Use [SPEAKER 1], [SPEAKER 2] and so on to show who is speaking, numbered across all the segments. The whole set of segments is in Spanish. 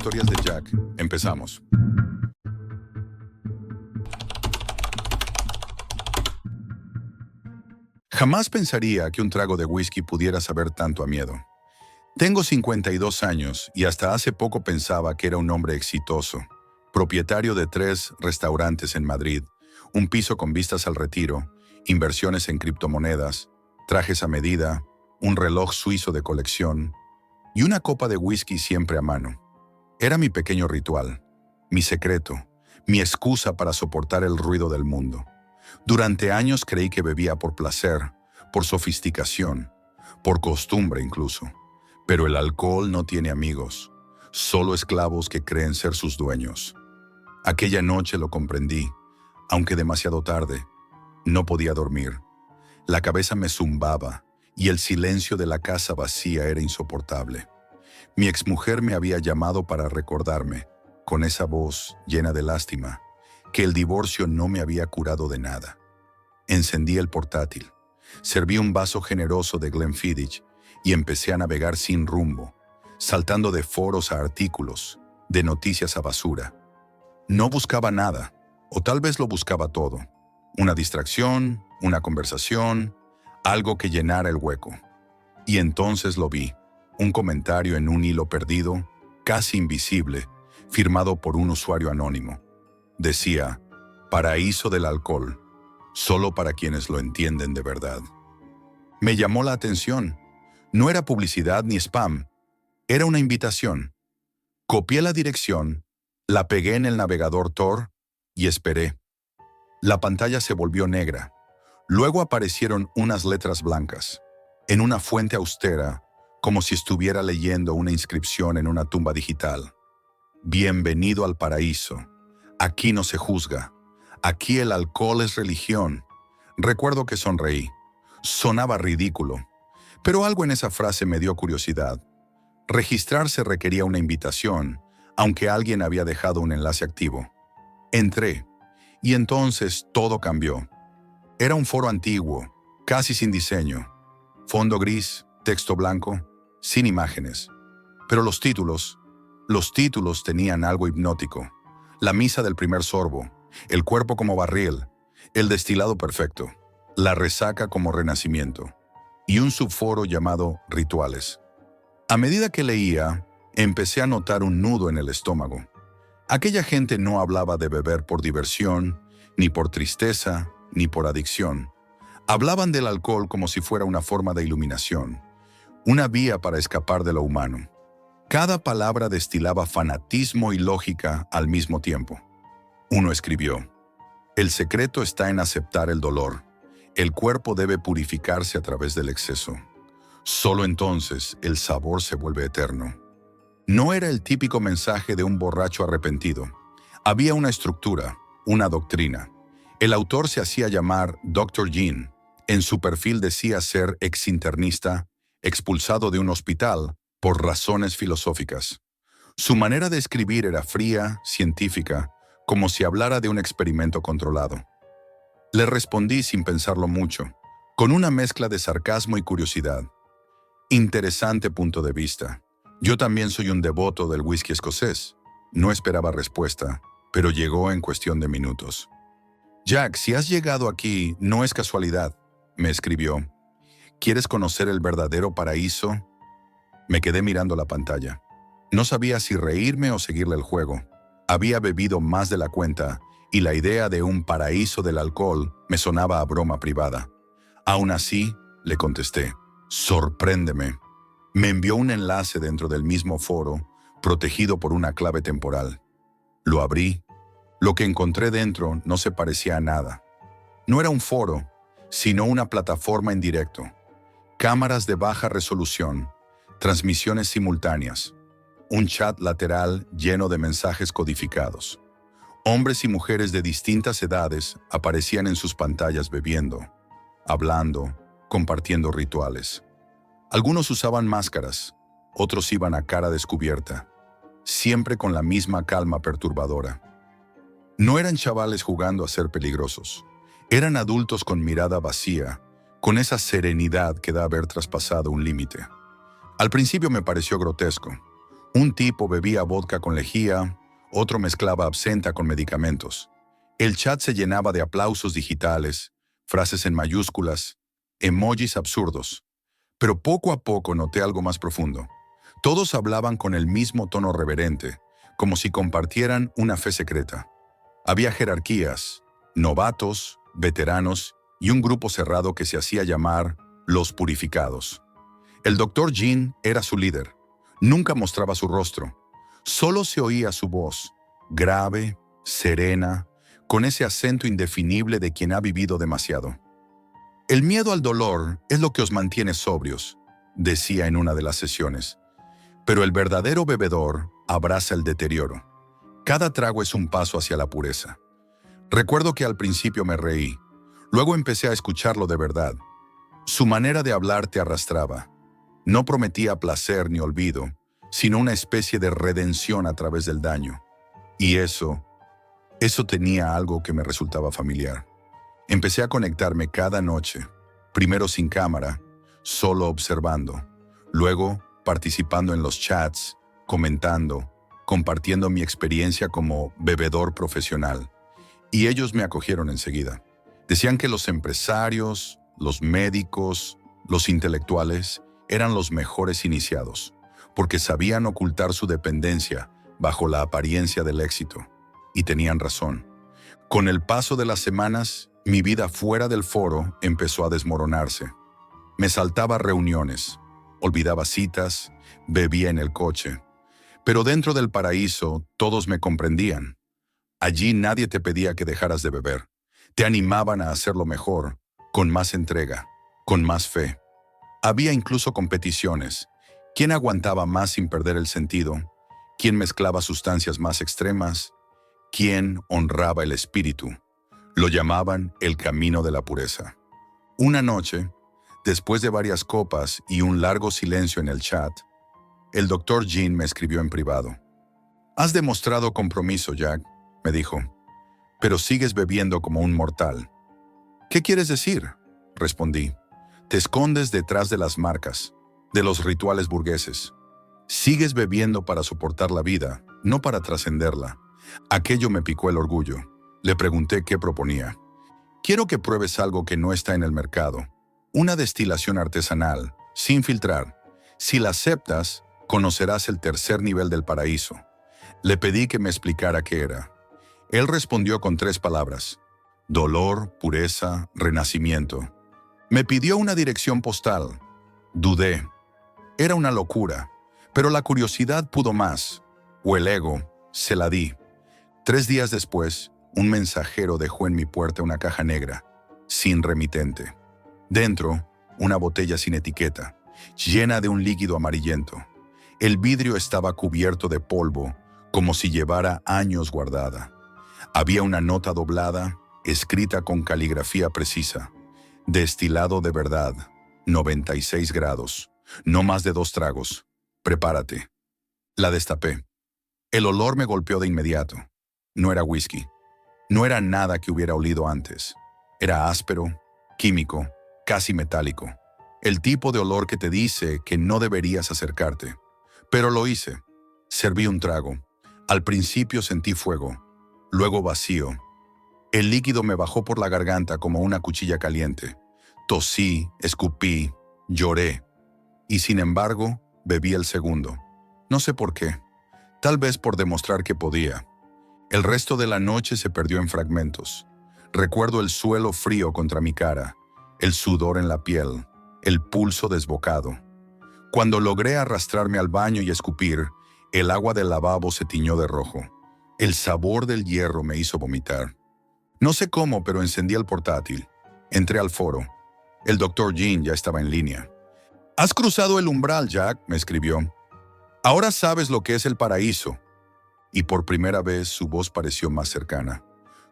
[SPEAKER 1] Historias de Jack. Empezamos. Jamás pensaría que un trago de whisky pudiera saber tanto a miedo. Tengo 52 años y hasta hace poco pensaba que era un hombre exitoso, propietario de 3 restaurantes en Madrid, un piso con vistas al retiro, inversiones en criptomonedas, trajes a medida, un reloj suizo de colección y una copa de whisky siempre a mano. Era mi pequeño ritual, mi secreto, mi excusa para soportar el ruido del mundo. Durante años creí que bebía por placer, por sofisticación, por costumbre incluso. Pero el alcohol no tiene amigos, solo esclavos que creen ser sus dueños. Aquella noche lo comprendí, aunque demasiado tarde. No podía dormir. La cabeza me zumbaba y el silencio de la casa vacía era insoportable. Mi exmujer me había llamado para recordarme, con esa voz llena de lástima, que el divorcio no me había curado de nada. Encendí el portátil, serví un vaso generoso de Glenfiddich y empecé a navegar sin rumbo, saltando de foros a artículos, de noticias a basura. No buscaba nada, o tal vez lo buscaba todo. Una distracción, una conversación, algo que llenara el hueco. Y entonces lo vi, un comentario en un hilo perdido, casi invisible, firmado por un usuario anónimo. Decía, paraíso del alcohol, solo para quienes lo entienden de verdad. Me llamó la atención. No era publicidad ni spam, era una invitación. Copié la dirección, la pegué en el navegador Tor y esperé. La pantalla se volvió negra. Luego aparecieron unas letras blancas, en una fuente austera, como si estuviera leyendo una inscripción en una tumba digital. Bienvenido al paraíso. Aquí no se juzga. Aquí el alcohol es religión. Recuerdo que sonreí. Sonaba ridículo. Pero algo en esa frase me dio curiosidad. Registrarse requería una invitación, aunque alguien había dejado un enlace activo. Entré, y entonces todo cambió. Era un foro antiguo, casi sin diseño. Fondo gris, texto blanco, sin imágenes. Pero los títulos tenían algo hipnótico. La misa del primer sorbo, el cuerpo como barril, el destilado perfecto, la resaca como renacimiento, y un subforo llamado Rituales. A medida que leía, empecé a notar un nudo en el estómago. Aquella gente no hablaba de beber por diversión, ni por tristeza, ni por adicción. Hablaban del alcohol como si fuera una forma de iluminación, una vía para escapar de lo humano. Cada palabra destilaba fanatismo y lógica al mismo tiempo. Uno escribió, el secreto está en aceptar el dolor. El cuerpo debe purificarse a través del exceso. Solo entonces el sabor se vuelve eterno. No era el típico mensaje de un borracho arrepentido. Había una estructura, una doctrina. El autor se hacía llamar Dr. Jean. En su perfil decía ser exinternista, expulsado de un hospital por razones filosóficas. Su manera de escribir era fría, científica, como si hablara de un experimento controlado. Le respondí sin pensarlo mucho, con una mezcla de sarcasmo y curiosidad. Interesante punto de vista. Yo también soy un devoto del whisky escocés. No esperaba respuesta, pero llegó en cuestión de minutos. Jack, si has llegado aquí, no es casualidad, me escribió. ¿Quieres conocer el verdadero paraíso? Me quedé mirando la pantalla. No sabía si reírme o seguirle el juego. Había bebido más de la cuenta y la idea de un paraíso del alcohol me sonaba a broma privada. Aún así, le contesté, sorpréndeme. Me envió un enlace dentro del mismo foro, protegido por una clave temporal. Lo abrí. Lo que encontré dentro no se parecía a nada. No era un foro, sino una plataforma en directo. Cámaras de baja resolución, transmisiones simultáneas, un chat lateral lleno de mensajes codificados. Hombres y mujeres de distintas edades aparecían en sus pantallas bebiendo, hablando, compartiendo rituales. Algunos usaban máscaras, otros iban a cara descubierta, siempre con la misma calma perturbadora. No eran chavales jugando a ser peligrosos, eran adultos con mirada vacía, con esa serenidad que da haber traspasado un límite. Al principio me pareció grotesco. Un tipo bebía vodka con lejía, otro mezclaba absenta con medicamentos. El chat se llenaba de aplausos digitales, frases en mayúsculas, emojis absurdos. Pero poco a poco noté algo más profundo. Todos hablaban con el mismo tono reverente, como si compartieran una fe secreta. Había jerarquías, novatos, veteranos y un grupo cerrado que se hacía llamar los purificados. El doctor Jean era su líder. Nunca mostraba su rostro. Solo se oía su voz, grave, serena, con ese acento indefinible de quien ha vivido demasiado. El miedo al dolor es lo que os mantiene sobrios, decía en una de las sesiones. Pero el verdadero bebedor abraza el deterioro. Cada trago es un paso hacia la pureza. Recuerdo que al principio me reí. Luego empecé a escucharlo de verdad. Su manera de hablar te arrastraba. No prometía placer ni olvido, sino una especie de redención a través del daño. Y eso tenía algo que me resultaba familiar. Empecé a conectarme cada noche, primero sin cámara, solo observando, luego participando en los chats, comentando, compartiendo mi experiencia como bebedor profesional. Y ellos me acogieron enseguida. Decían que los empresarios, los médicos, los intelectuales eran los mejores iniciados, porque sabían ocultar su dependencia bajo la apariencia del éxito. Y tenían razón. Con el paso de las semanas, mi vida fuera del foro empezó a desmoronarse. Me saltaba reuniones, olvidaba citas, bebía en el coche. Pero dentro del paraíso todos me comprendían. Allí nadie te pedía que dejaras de beber. Te animaban a hacerlo mejor, con más entrega, con más fe. Había incluso competiciones. ¿Quién aguantaba más sin perder el sentido? ¿Quién mezclaba sustancias más extremas? ¿Quién honraba el espíritu? Lo llamaban el camino de la pureza. Una noche, después de varias copas y un largo silencio en el chat, el doctor Jean me escribió en privado. «Has demostrado compromiso, Jack», me dijo, «pero sigues bebiendo como un mortal». «¿Qué quieres decir?», respondí. «Te escondes detrás de las marcas, de los rituales burgueses. Sigues bebiendo para soportar la vida, no para trascenderla». Aquello me picó el orgullo. Le pregunté qué proponía. «Quiero que pruebes algo que no está en el mercado. Una destilación artesanal, sin filtrar. Si la aceptas, conocerás el tercer nivel del paraíso». Le pedí que me explicara qué era. Él respondió con 3 palabras: dolor, pureza, renacimiento. Me pidió una dirección postal. Dudé. Era una locura, pero la curiosidad pudo más, o el ego, se la di. 3 días después, un mensajero dejó en mi puerta una caja negra, sin remitente. Dentro, una botella sin etiqueta, llena de un líquido amarillento. El vidrio estaba cubierto de polvo, como si llevara años guardada. Había una nota doblada, escrita con caligrafía precisa. Destilado de verdad, 96 grados, no más de 2 tragos. Prepárate. La destapé. El olor me golpeó de inmediato. No era whisky. No era nada que hubiera olido antes. Era áspero, químico, casi metálico. El tipo de olor que te dice que no deberías acercarte. Pero lo hice. Serví un trago. Al principio sentí fuego, luego vacío. El líquido me bajó por la garganta como una cuchilla caliente. Tosí, escupí, lloré. Y sin embargo, bebí el segundo. No sé por qué. Tal vez por demostrar que podía. El resto de la noche se perdió en fragmentos. Recuerdo el suelo frío contra mi cara, el sudor en la piel, el pulso desbocado. Cuando logré arrastrarme al baño y escupir, el agua del lavabo se tiñó de rojo. El sabor del hierro me hizo vomitar. No sé cómo, pero encendí el portátil. Entré al foro. El doctor Jean ya estaba en línea. «Has cruzado el umbral, Jack», me escribió. «Ahora sabes lo que es el paraíso». Y por primera vez su voz pareció más cercana,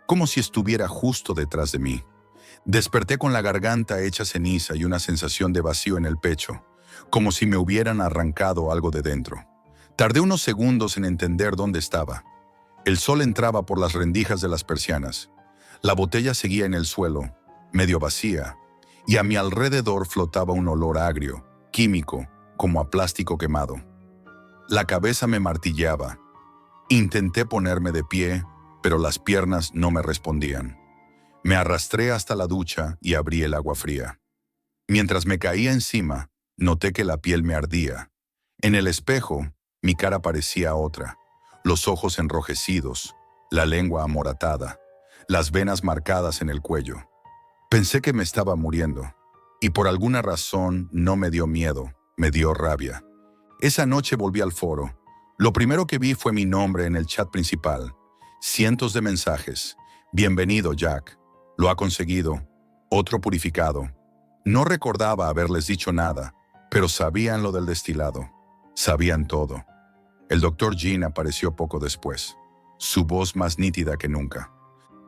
[SPEAKER 1] como si estuviera justo detrás de mí. Desperté con la garganta hecha ceniza y una sensación de vacío en el pecho, como si me hubieran arrancado algo de dentro. Tardé unos segundos en entender dónde estaba. El sol entraba por las rendijas de las persianas. La botella seguía en el suelo, medio vacía, y a mi alrededor flotaba un olor agrio, químico, como a plástico quemado. La cabeza me martilleaba. Intenté ponerme de pie, pero las piernas no me respondían. Me arrastré hasta la ducha y abrí el agua fría. Mientras me caía encima, noté que la piel me ardía. En el espejo, mi cara parecía otra, los ojos enrojecidos, la lengua amoratada, las venas marcadas en el cuello. Pensé que me estaba muriendo, y por alguna razón no me dio miedo, me dio rabia. Esa noche volví al foro. Lo primero que vi fue mi nombre en el chat principal. Cientos de mensajes. Bienvenido, Jack. Lo ha conseguido. Otro purificado. No recordaba haberles dicho nada, pero sabían lo del destilado. Sabían todo. El Dr. Jean apareció poco después, su voz más nítida que nunca.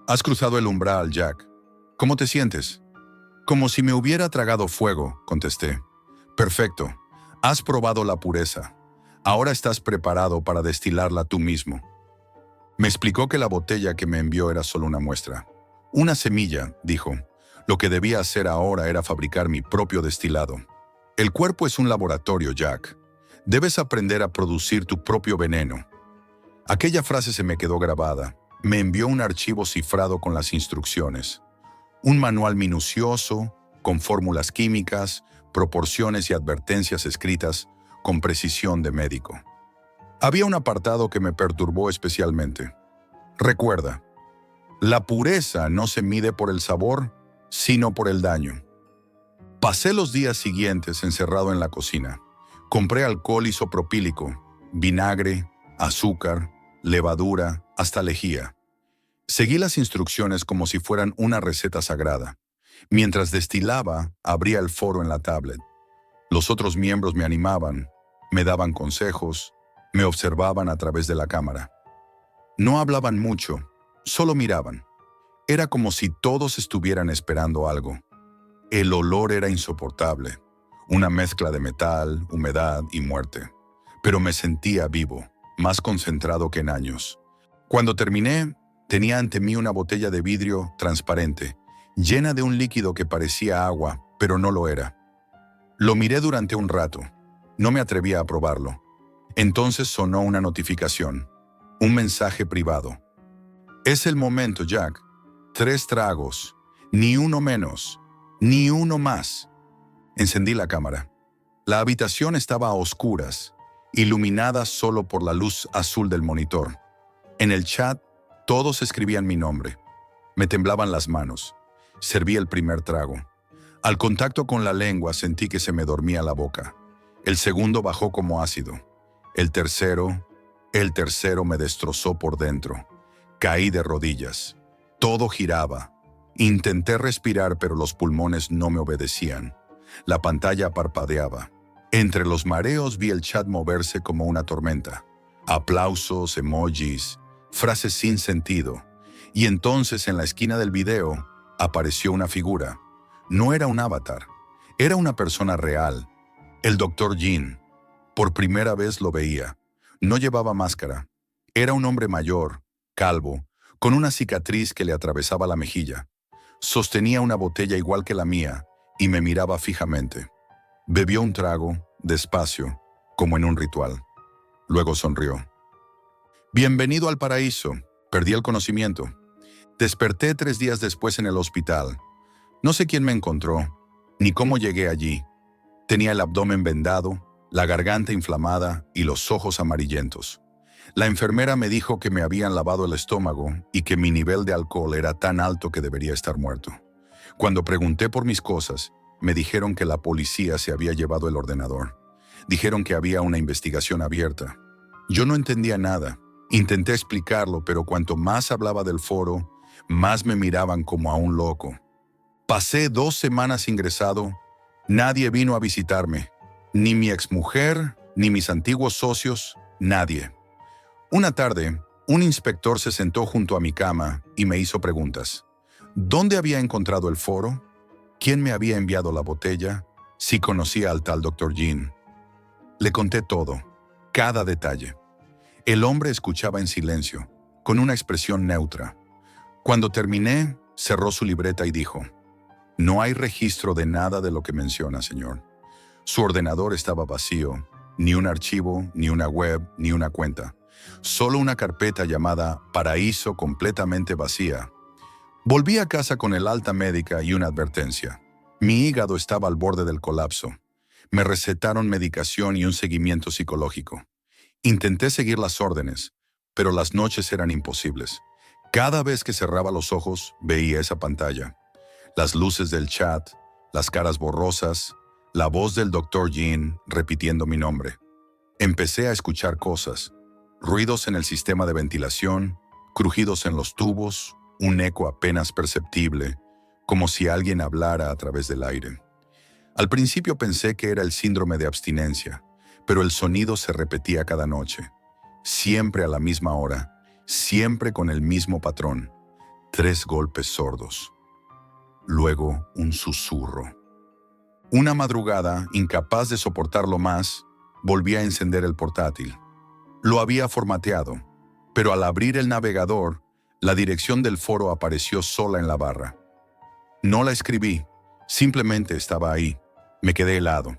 [SPEAKER 1] «Has cruzado el umbral, Jack. ¿Cómo te sientes?» «Como si me hubiera tragado fuego», contesté. «Perfecto. Has probado la pureza. Ahora estás preparado para destilarla tú mismo». Me explicó que la botella que me envió era solo una muestra. Una semilla, dijo. Lo que debía hacer ahora era fabricar mi propio destilado. El cuerpo es un laboratorio, Jack. Debes aprender a producir tu propio veneno. Aquella frase se me quedó grabada. Me envió un archivo cifrado con las instrucciones. Un manual minucioso, con fórmulas químicas, proporciones y advertencias escritas con precisión de médico. Había un apartado que me perturbó especialmente. Recuerda, la pureza no se mide por el sabor, sino por el daño. Pasé los días siguientes encerrado en la cocina. Compré alcohol isopropílico, vinagre, azúcar, levadura, hasta lejía. Seguí las instrucciones como si fueran una receta sagrada. Mientras destilaba, abría el foro en la tablet. Los otros miembros me animaban, me daban consejos, me observaban a través de la cámara. No hablaban mucho, solo miraban. Era como si todos estuvieran esperando algo. El olor era insoportable, una mezcla de metal, humedad y muerte. Pero me sentía vivo, más concentrado que en años. Cuando terminé, tenía ante mí una botella de vidrio transparente, llena de un líquido que parecía agua, pero no lo era. Lo miré durante un rato. No me atrevía a probarlo. Entonces sonó una notificación, un mensaje privado. «Es el momento, Jack. 3 tragos, ni uno menos, ni uno más». Encendí la cámara. La habitación estaba a oscuras, iluminada solo por la luz azul del monitor. En el chat, todos escribían mi nombre. Me temblaban las manos. Serví el primer trago. Al contacto con la lengua sentí que se me dormía la boca. El segundo bajó como ácido. El tercero me destrozó por dentro. Caí de rodillas. Todo giraba. Intenté respirar, pero los pulmones no me obedecían. La pantalla parpadeaba. Entre los mareos vi el chat moverse como una tormenta. Aplausos, emojis, frases sin sentido. Y entonces en la esquina del video apareció una figura. No era un avatar. Era una persona real. El Dr. Jean. Por primera vez lo veía. No llevaba máscara. Era un hombre mayor, calvo, con una cicatriz que le atravesaba la mejilla. Sostenía una botella igual que la mía y me miraba fijamente. Bebió un trago, despacio, como en un ritual. Luego sonrió. «Bienvenido al paraíso». Perdí el conocimiento. Desperté 3 días después en el hospital. No sé quién me encontró, ni cómo llegué allí. Tenía el abdomen vendado, la garganta inflamada y los ojos amarillentos. La enfermera me dijo que me habían lavado el estómago y que mi nivel de alcohol era tan alto que debería estar muerto. Cuando pregunté por mis cosas, me dijeron que la policía se había llevado el ordenador. Dijeron que había una investigación abierta. Yo no entendía nada. Intenté explicarlo, pero cuanto más hablaba del foro, más me miraban como a un loco. Pasé 2 semanas ingresado. Nadie vino a visitarme. Ni mi exmujer, ni mis antiguos socios, nadie. Una tarde, un inspector se sentó junto a mi cama y me hizo preguntas. ¿Dónde había encontrado el foro? ¿Quién me había enviado la botella? Si conocía al tal Dr. Jean. Le conté todo, cada detalle. El hombre escuchaba en silencio, con una expresión neutra. Cuando terminé, cerró su libreta y dijo: «No hay registro de nada de lo que menciona, señor. Su ordenador estaba vacío ni un archivo, ni una web, ni una cuenta. Solo una carpeta llamada Paraíso completamente vacía. Volví a casa con el alta médica y una advertencia. Mi hígado estaba al borde del colapso. Me recetaron medicación y un seguimiento psicológico. Intenté seguir las órdenes, pero las noches eran imposibles. Cada vez que cerraba los ojos, veía esa pantalla. Las luces del chat, las caras borrosas, la voz del Dr. Jean repitiendo mi nombre. Empecé a escuchar cosas, ruidos en el sistema de ventilación, crujidos en los tubos, un eco apenas perceptible, como si alguien hablara a través del aire. Al principio pensé que era el síndrome de abstinencia, pero el sonido se repetía cada noche, siempre a la misma hora, siempre con el mismo patrón, 3 golpes sordos. Luego un susurro. Una madrugada, incapaz de soportarlo más, volví a encender el portátil. Lo había formateado, pero al abrir el navegador, la dirección del foro apareció sola en la barra. No la escribí, simplemente estaba ahí. Me quedé helado.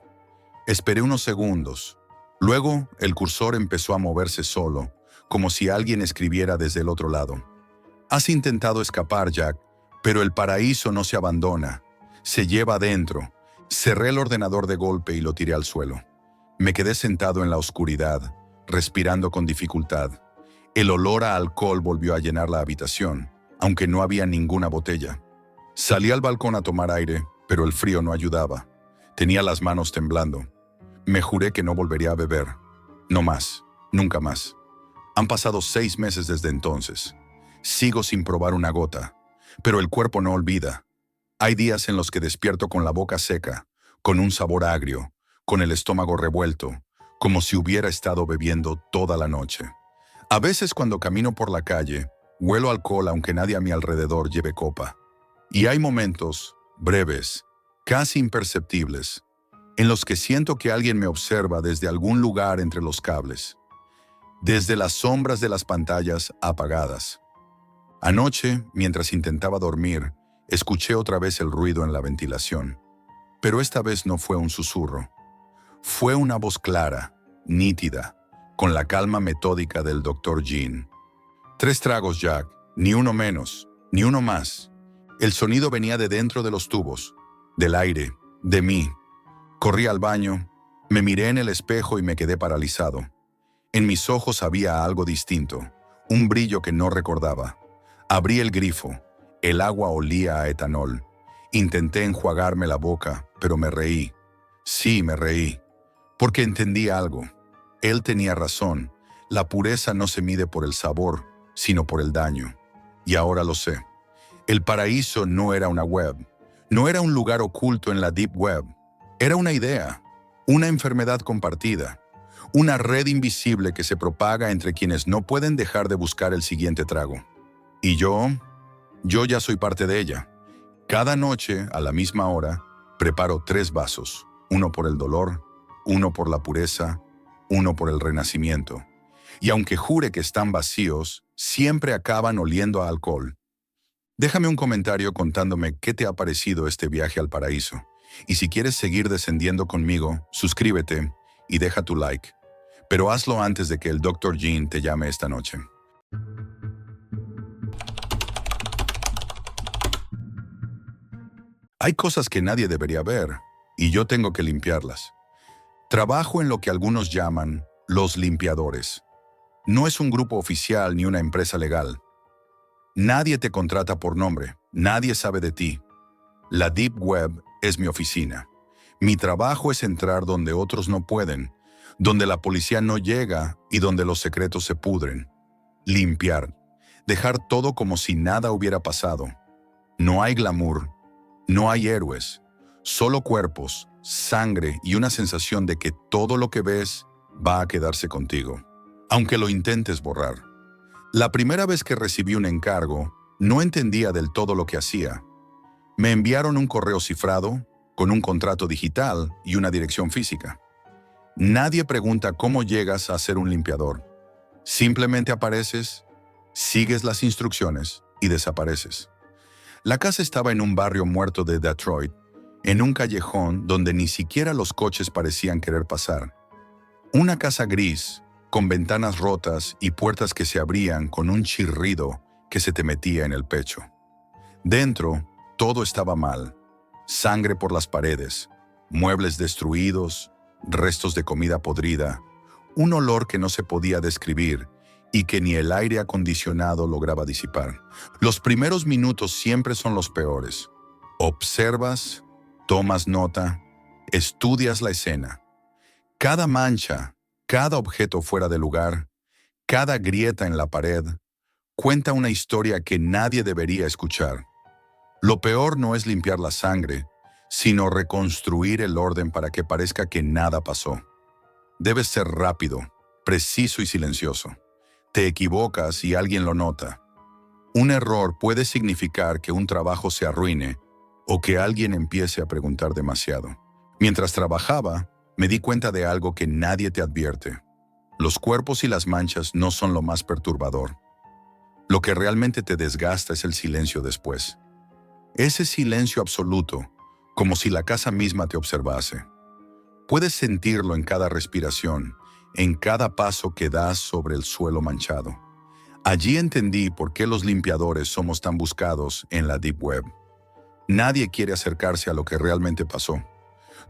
[SPEAKER 1] Esperé unos segundos. Luego, el cursor empezó a moverse solo, como si alguien escribiera desde el otro lado. Has intentado escapar, Jack, pero el paraíso no se abandona. Se lleva adentro. Cerré el ordenador de golpe y lo tiré al suelo. Me quedé sentado en la oscuridad, respirando con dificultad. El olor a alcohol volvió a llenar la habitación, aunque no había ninguna botella. Salí al balcón a tomar aire, pero el frío no ayudaba. Tenía las manos temblando. Me juré que no volvería a beber. No más, nunca más. Han pasado 6 meses desde entonces. Sigo sin probar una gota, pero el cuerpo no olvida. Hay días en los que despierto con la boca seca, con un sabor agrio, con el estómago revuelto, como si hubiera estado bebiendo toda la noche. A veces cuando camino por la calle, huelo alcohol aunque nadie a mi alrededor lleve copa. Y hay momentos, breves, casi imperceptibles, en los que siento que alguien me observa desde algún lugar entre los cables, desde las sombras de las pantallas apagadas. Anoche, mientras intentaba dormir, escuché otra vez el ruido en la ventilación, pero esta vez no fue un susurro. Fue una voz clara, nítida, con la calma metódica del Dr. Jean. 3 tragos, Jack, ni uno menos, ni uno más. El sonido venía de dentro de los tubos, del aire, de mí. Corrí al baño, me miré en el espejo y me quedé paralizado. En mis ojos había algo distinto, un brillo que no recordaba. Abrí el grifo, el agua olía a etanol. Intenté enjuagarme la boca, pero me reí. Sí, me reí, porque entendí algo. Él tenía razón, la pureza no se mide por el sabor, sino por el daño. Y ahora lo sé. El paraíso no era una web, no era un lugar oculto en la Deep Web. Era una idea, una enfermedad compartida, una red invisible que se propaga entre quienes no pueden dejar de buscar el siguiente trago. Y yo ya soy parte de ella. Cada noche, a la misma hora, preparo 3 vasos, uno por el dolor, uno por la pureza, uno por el renacimiento. Y aunque jure que están vacíos, siempre acaban oliendo a alcohol. Déjame un comentario contándome qué te ha parecido este viaje al paraíso. Y si quieres seguir descendiendo conmigo, suscríbete y deja tu like. Pero hazlo antes de que el Dr. Jean te llame esta noche. Hay cosas que nadie debería ver, y yo tengo que limpiarlas. Trabajo en lo que algunos llaman los limpiadores. No es un grupo oficial ni una empresa legal. Nadie te contrata por nombre, nadie sabe de ti. La Deep Web es mi oficina. Mi trabajo es entrar donde otros no pueden, donde la policía no llega y donde los secretos se pudren. Limpiar, dejar todo como si nada hubiera pasado. No hay glamour, no hay héroes, solo cuerpos, sangre y una sensación de que todo lo que ves va a quedarse contigo, aunque lo intentes borrar. La primera vez que recibí un encargo, no entendía del todo lo que hacía. Me enviaron un correo cifrado, con un contrato digital y una dirección física. Nadie pregunta cómo llegas a ser un limpiador. Simplemente apareces, sigues las instrucciones y desapareces. La casa estaba en un barrio muerto de Detroit, en un callejón donde ni siquiera los coches parecían querer pasar. Una casa gris, con ventanas rotas y puertas que se abrían con un chirrido que se te metía en el pecho. Dentro, todo estaba mal. Sangre por las paredes, muebles destruidos, restos de comida podrida, un olor que no se podía describir y que ni el aire acondicionado lograba disipar. Los primeros minutos siempre son los peores. Observas, tomas nota, estudias la escena. Cada mancha, cada objeto fuera de lugar, cada grieta en la pared, cuenta una historia que nadie debería escuchar. Lo peor no es limpiar la sangre, sino reconstruir el orden para que parezca que nada pasó. Debes ser rápido, preciso y silencioso. Te equivocas y alguien lo nota. Un error puede significar que un trabajo se arruine o que alguien empiece a preguntar demasiado. Mientras trabajaba, me di cuenta de algo que nadie te advierte. Los cuerpos y las manchas no son lo más perturbador. Lo que realmente te desgasta es el silencio después. Ese silencio absoluto, como si la casa misma te observase. Puedes sentirlo en cada respiración, en cada paso que das sobre el suelo manchado. Allí entendí por qué los limpiadores somos tan buscados en la Deep Web. Nadie quiere acercarse a lo que realmente pasó.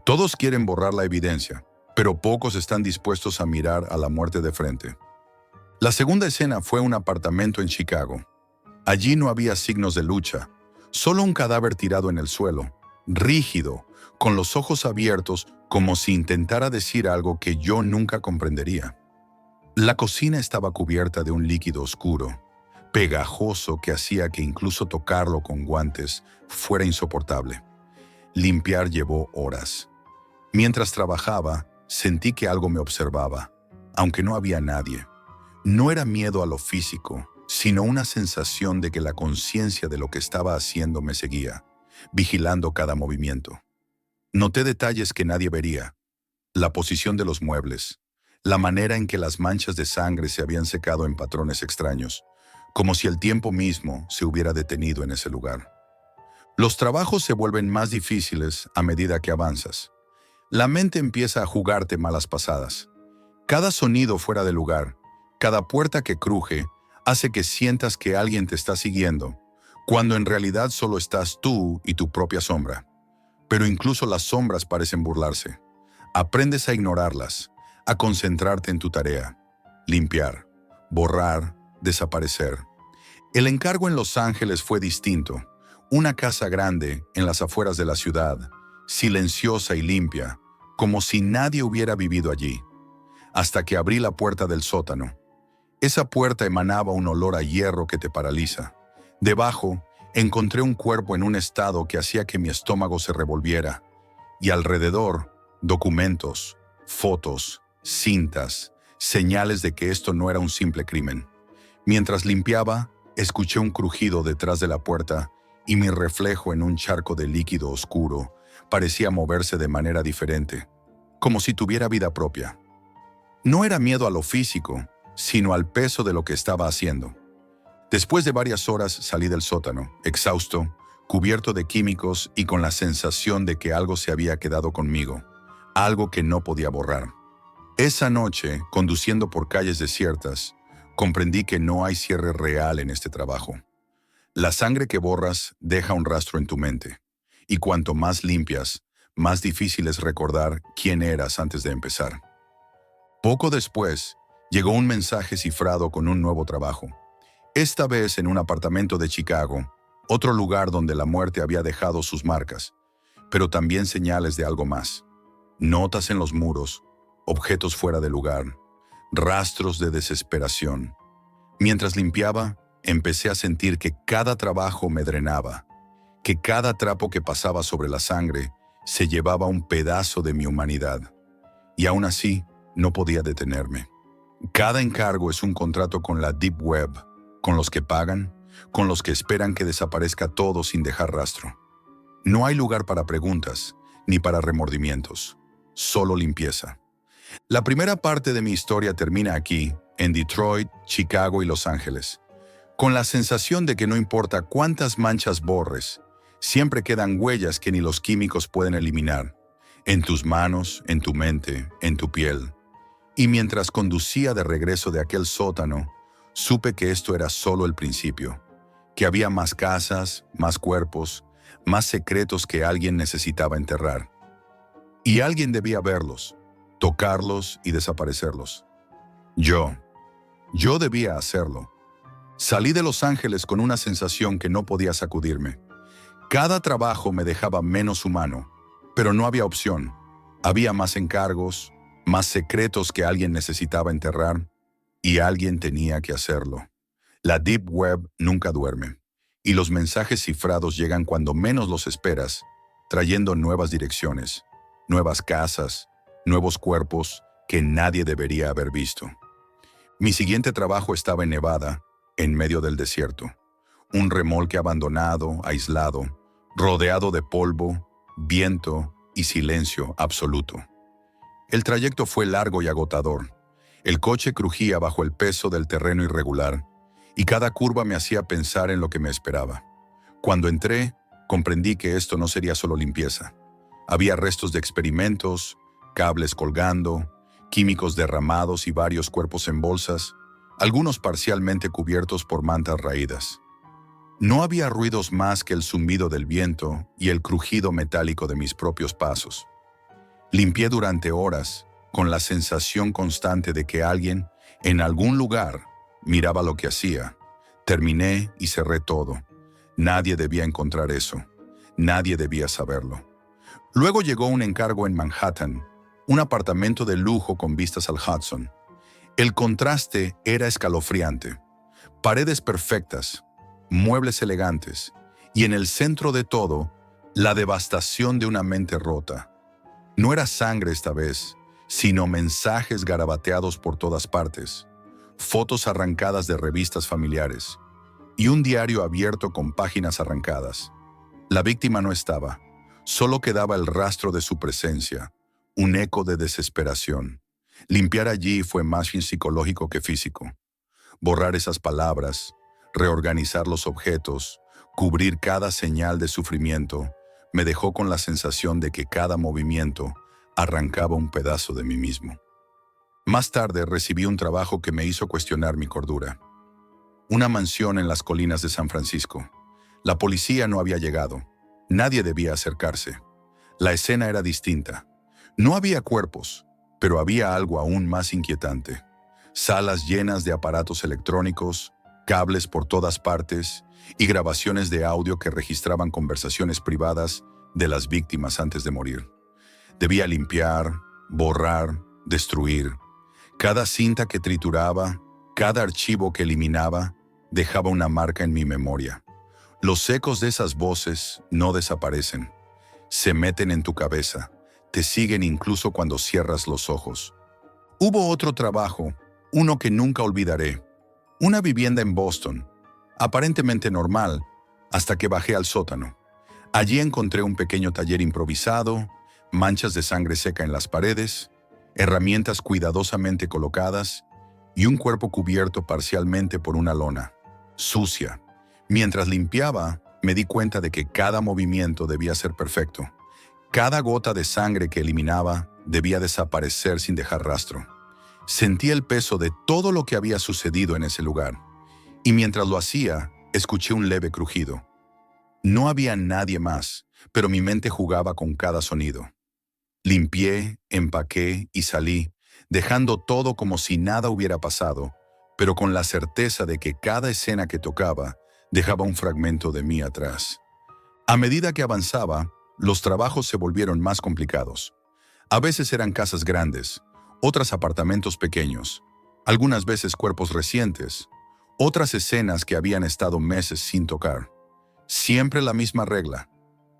[SPEAKER 1] Todos quieren borrar la evidencia, pero pocos están dispuestos a mirar a la muerte de frente. La segunda escena fue un apartamento en Chicago. Allí no había signos de lucha, solo un cadáver tirado en el suelo, rígido, con los ojos abiertos, como si intentara decir algo que yo nunca comprendería. La cocina estaba cubierta de un líquido oscuro, pegajoso que hacía que incluso tocarlo con guantes fuera insoportable. Limpiar llevó horas. Mientras trabajaba, sentí que algo me observaba, aunque no había nadie. No era miedo a lo físico, sino una sensación de que la conciencia de lo que estaba haciendo me seguía, vigilando cada movimiento. Noté detalles que nadie vería: la posición de los muebles, la manera en que las manchas de sangre se habían secado en patrones extraños, como si el tiempo mismo se hubiera detenido en ese lugar. Los trabajos se vuelven más difíciles a medida que avanzas. La mente empieza a jugarte malas pasadas. Cada sonido fuera de lugar, cada puerta que cruje, hace que sientas que alguien te está siguiendo, cuando en realidad solo estás tú y tu propia sombra. Pero incluso las sombras parecen burlarse. Aprendes a ignorarlas, a concentrarte en tu tarea: limpiar, borrar, desaparecer. El encargo en Los Ángeles fue distinto. Una casa grande en las afueras de la ciudad, silenciosa y limpia, como si nadie hubiera vivido allí. Hasta que abrí la puerta del sótano. Esa puerta emanaba un olor a hierro que te paraliza. Debajo, encontré un cuerpo en un estado que hacía que mi estómago se revolviera. Y alrededor, documentos, fotos, cintas, señales de que esto no era un simple crimen. Mientras limpiaba, escuché un crujido detrás de la puerta y mi reflejo en un charco de líquido oscuro parecía moverse de manera diferente, como si tuviera vida propia. No era miedo a lo físico, sino al peso de lo que estaba haciendo. Después de varias horas salí del sótano, exhausto, cubierto de químicos y con la sensación de que algo se había quedado conmigo, algo que no podía borrar. Esa noche, conduciendo por calles desiertas, comprendí que no hay cierre real en este trabajo. La sangre que borras deja un rastro en tu mente, y cuanto más limpias, más difícil es recordar quién eras antes de empezar. Poco después, llegó un mensaje cifrado con un nuevo trabajo. Esta vez en un apartamento de Chicago, otro lugar donde la muerte había dejado sus marcas, pero también señales de algo más. Notas en los muros, objetos fuera de lugar, rastros de desesperación. Mientras limpiaba, empecé a sentir que cada trabajo me drenaba, que cada trapo que pasaba sobre la sangre se llevaba un pedazo de mi humanidad. Y aún así, no podía detenerme. Cada encargo es un contrato con la Deep Web, con los que pagan, con los que esperan que desaparezca todo sin dejar rastro. No hay lugar para preguntas, ni para remordimientos, solo limpieza. La primera parte de mi historia termina aquí, en Detroit, Chicago y Los Ángeles, con la sensación de que no importa cuántas manchas borres, siempre quedan huellas que ni los químicos pueden eliminar, en tus manos, en tu mente, en tu piel. Y mientras conducía de regreso de aquel sótano, supe que esto era solo el principio, que había más casas, más cuerpos, más secretos que alguien necesitaba enterrar. Y alguien debía verlos, tocarlos y desaparecerlos. Yo debía hacerlo. Salí de Los Ángeles con una sensación que no podía sacudirme. Cada trabajo me dejaba menos humano, pero no había opción. Había más encargos, más secretos que alguien necesitaba enterrar, y alguien tenía que hacerlo. La Deep Web nunca duerme, y los mensajes cifrados llegan cuando menos los esperas, trayendo nuevas direcciones, nuevas casas, nuevos cuerpos que nadie debería haber visto. Mi siguiente trabajo estaba en Nevada, en medio del desierto. Un remolque abandonado, aislado, rodeado de polvo, viento y silencio absoluto. El trayecto fue largo y agotador. El coche crujía bajo el peso del terreno irregular, y cada curva me hacía pensar en lo que me esperaba. Cuando entré, comprendí que esto no sería solo limpieza. Había restos de experimentos, cables colgando, químicos derramados y varios cuerpos en bolsas, algunos parcialmente cubiertos por mantas raídas. No había ruidos más que el zumbido del viento y el crujido metálico de mis propios pasos. Limpié durante horas, con la sensación constante de que alguien, en algún lugar, miraba lo que hacía. Terminé y cerré todo. Nadie debía encontrar eso. Nadie debía saberlo. Luego llegó un encargo en Manhattan, un apartamento de lujo con vistas al Hudson. El contraste era escalofriante. Paredes perfectas, muebles elegantes, y en el centro de todo, la devastación de una mente rota. No era sangre esta vez, sino mensajes garabateados por todas partes, fotos arrancadas de revistas familiares, y un diario abierto con páginas arrancadas. La víctima no estaba, solo quedaba el rastro de su presencia, un eco de desesperación. Limpiar allí fue más bien psicológico que físico. Borrar esas palabras, reorganizar los objetos, cubrir cada señal de sufrimiento, me dejó con la sensación de que cada movimiento arrancaba un pedazo de mí mismo. Más tarde recibí un trabajo que me hizo cuestionar mi cordura. Una mansión en las colinas de San Francisco. La policía no había llegado. Nadie debía acercarse. La escena era distinta. No había cuerpos, pero había algo aún más inquietante. Salas llenas de aparatos electrónicos, cables por todas partes y grabaciones de audio que registraban conversaciones privadas de las víctimas antes de morir. Debía limpiar, borrar, destruir. Cada cinta que trituraba, cada archivo que eliminaba, dejaba una marca en mi memoria. Los ecos de esas voces no desaparecen. Se meten en tu cabeza, te siguen incluso cuando cierras los ojos. Hubo otro trabajo, uno que nunca olvidaré. Una vivienda en Boston, aparentemente normal, hasta que bajé al sótano. Allí encontré un pequeño taller improvisado, manchas de sangre seca en las paredes, herramientas cuidadosamente colocadas y un cuerpo cubierto parcialmente por una lona, sucia. Mientras limpiaba, me di cuenta de que cada movimiento debía ser perfecto. Cada gota de sangre que eliminaba debía desaparecer sin dejar rastro. Sentí el peso de todo lo que había sucedido en ese lugar, y mientras lo hacía, escuché un leve crujido. No había nadie más, pero mi mente jugaba con cada sonido. Limpié, empaqué y salí, dejando todo como si nada hubiera pasado, pero con la certeza de que cada escena que tocaba dejaba un fragmento de mí atrás. A medida que avanzaba, los trabajos se volvieron más complicados. A veces eran casas grandes, otras apartamentos pequeños, algunas veces cuerpos recientes, otras escenas que habían estado meses sin tocar. Siempre la misma regla,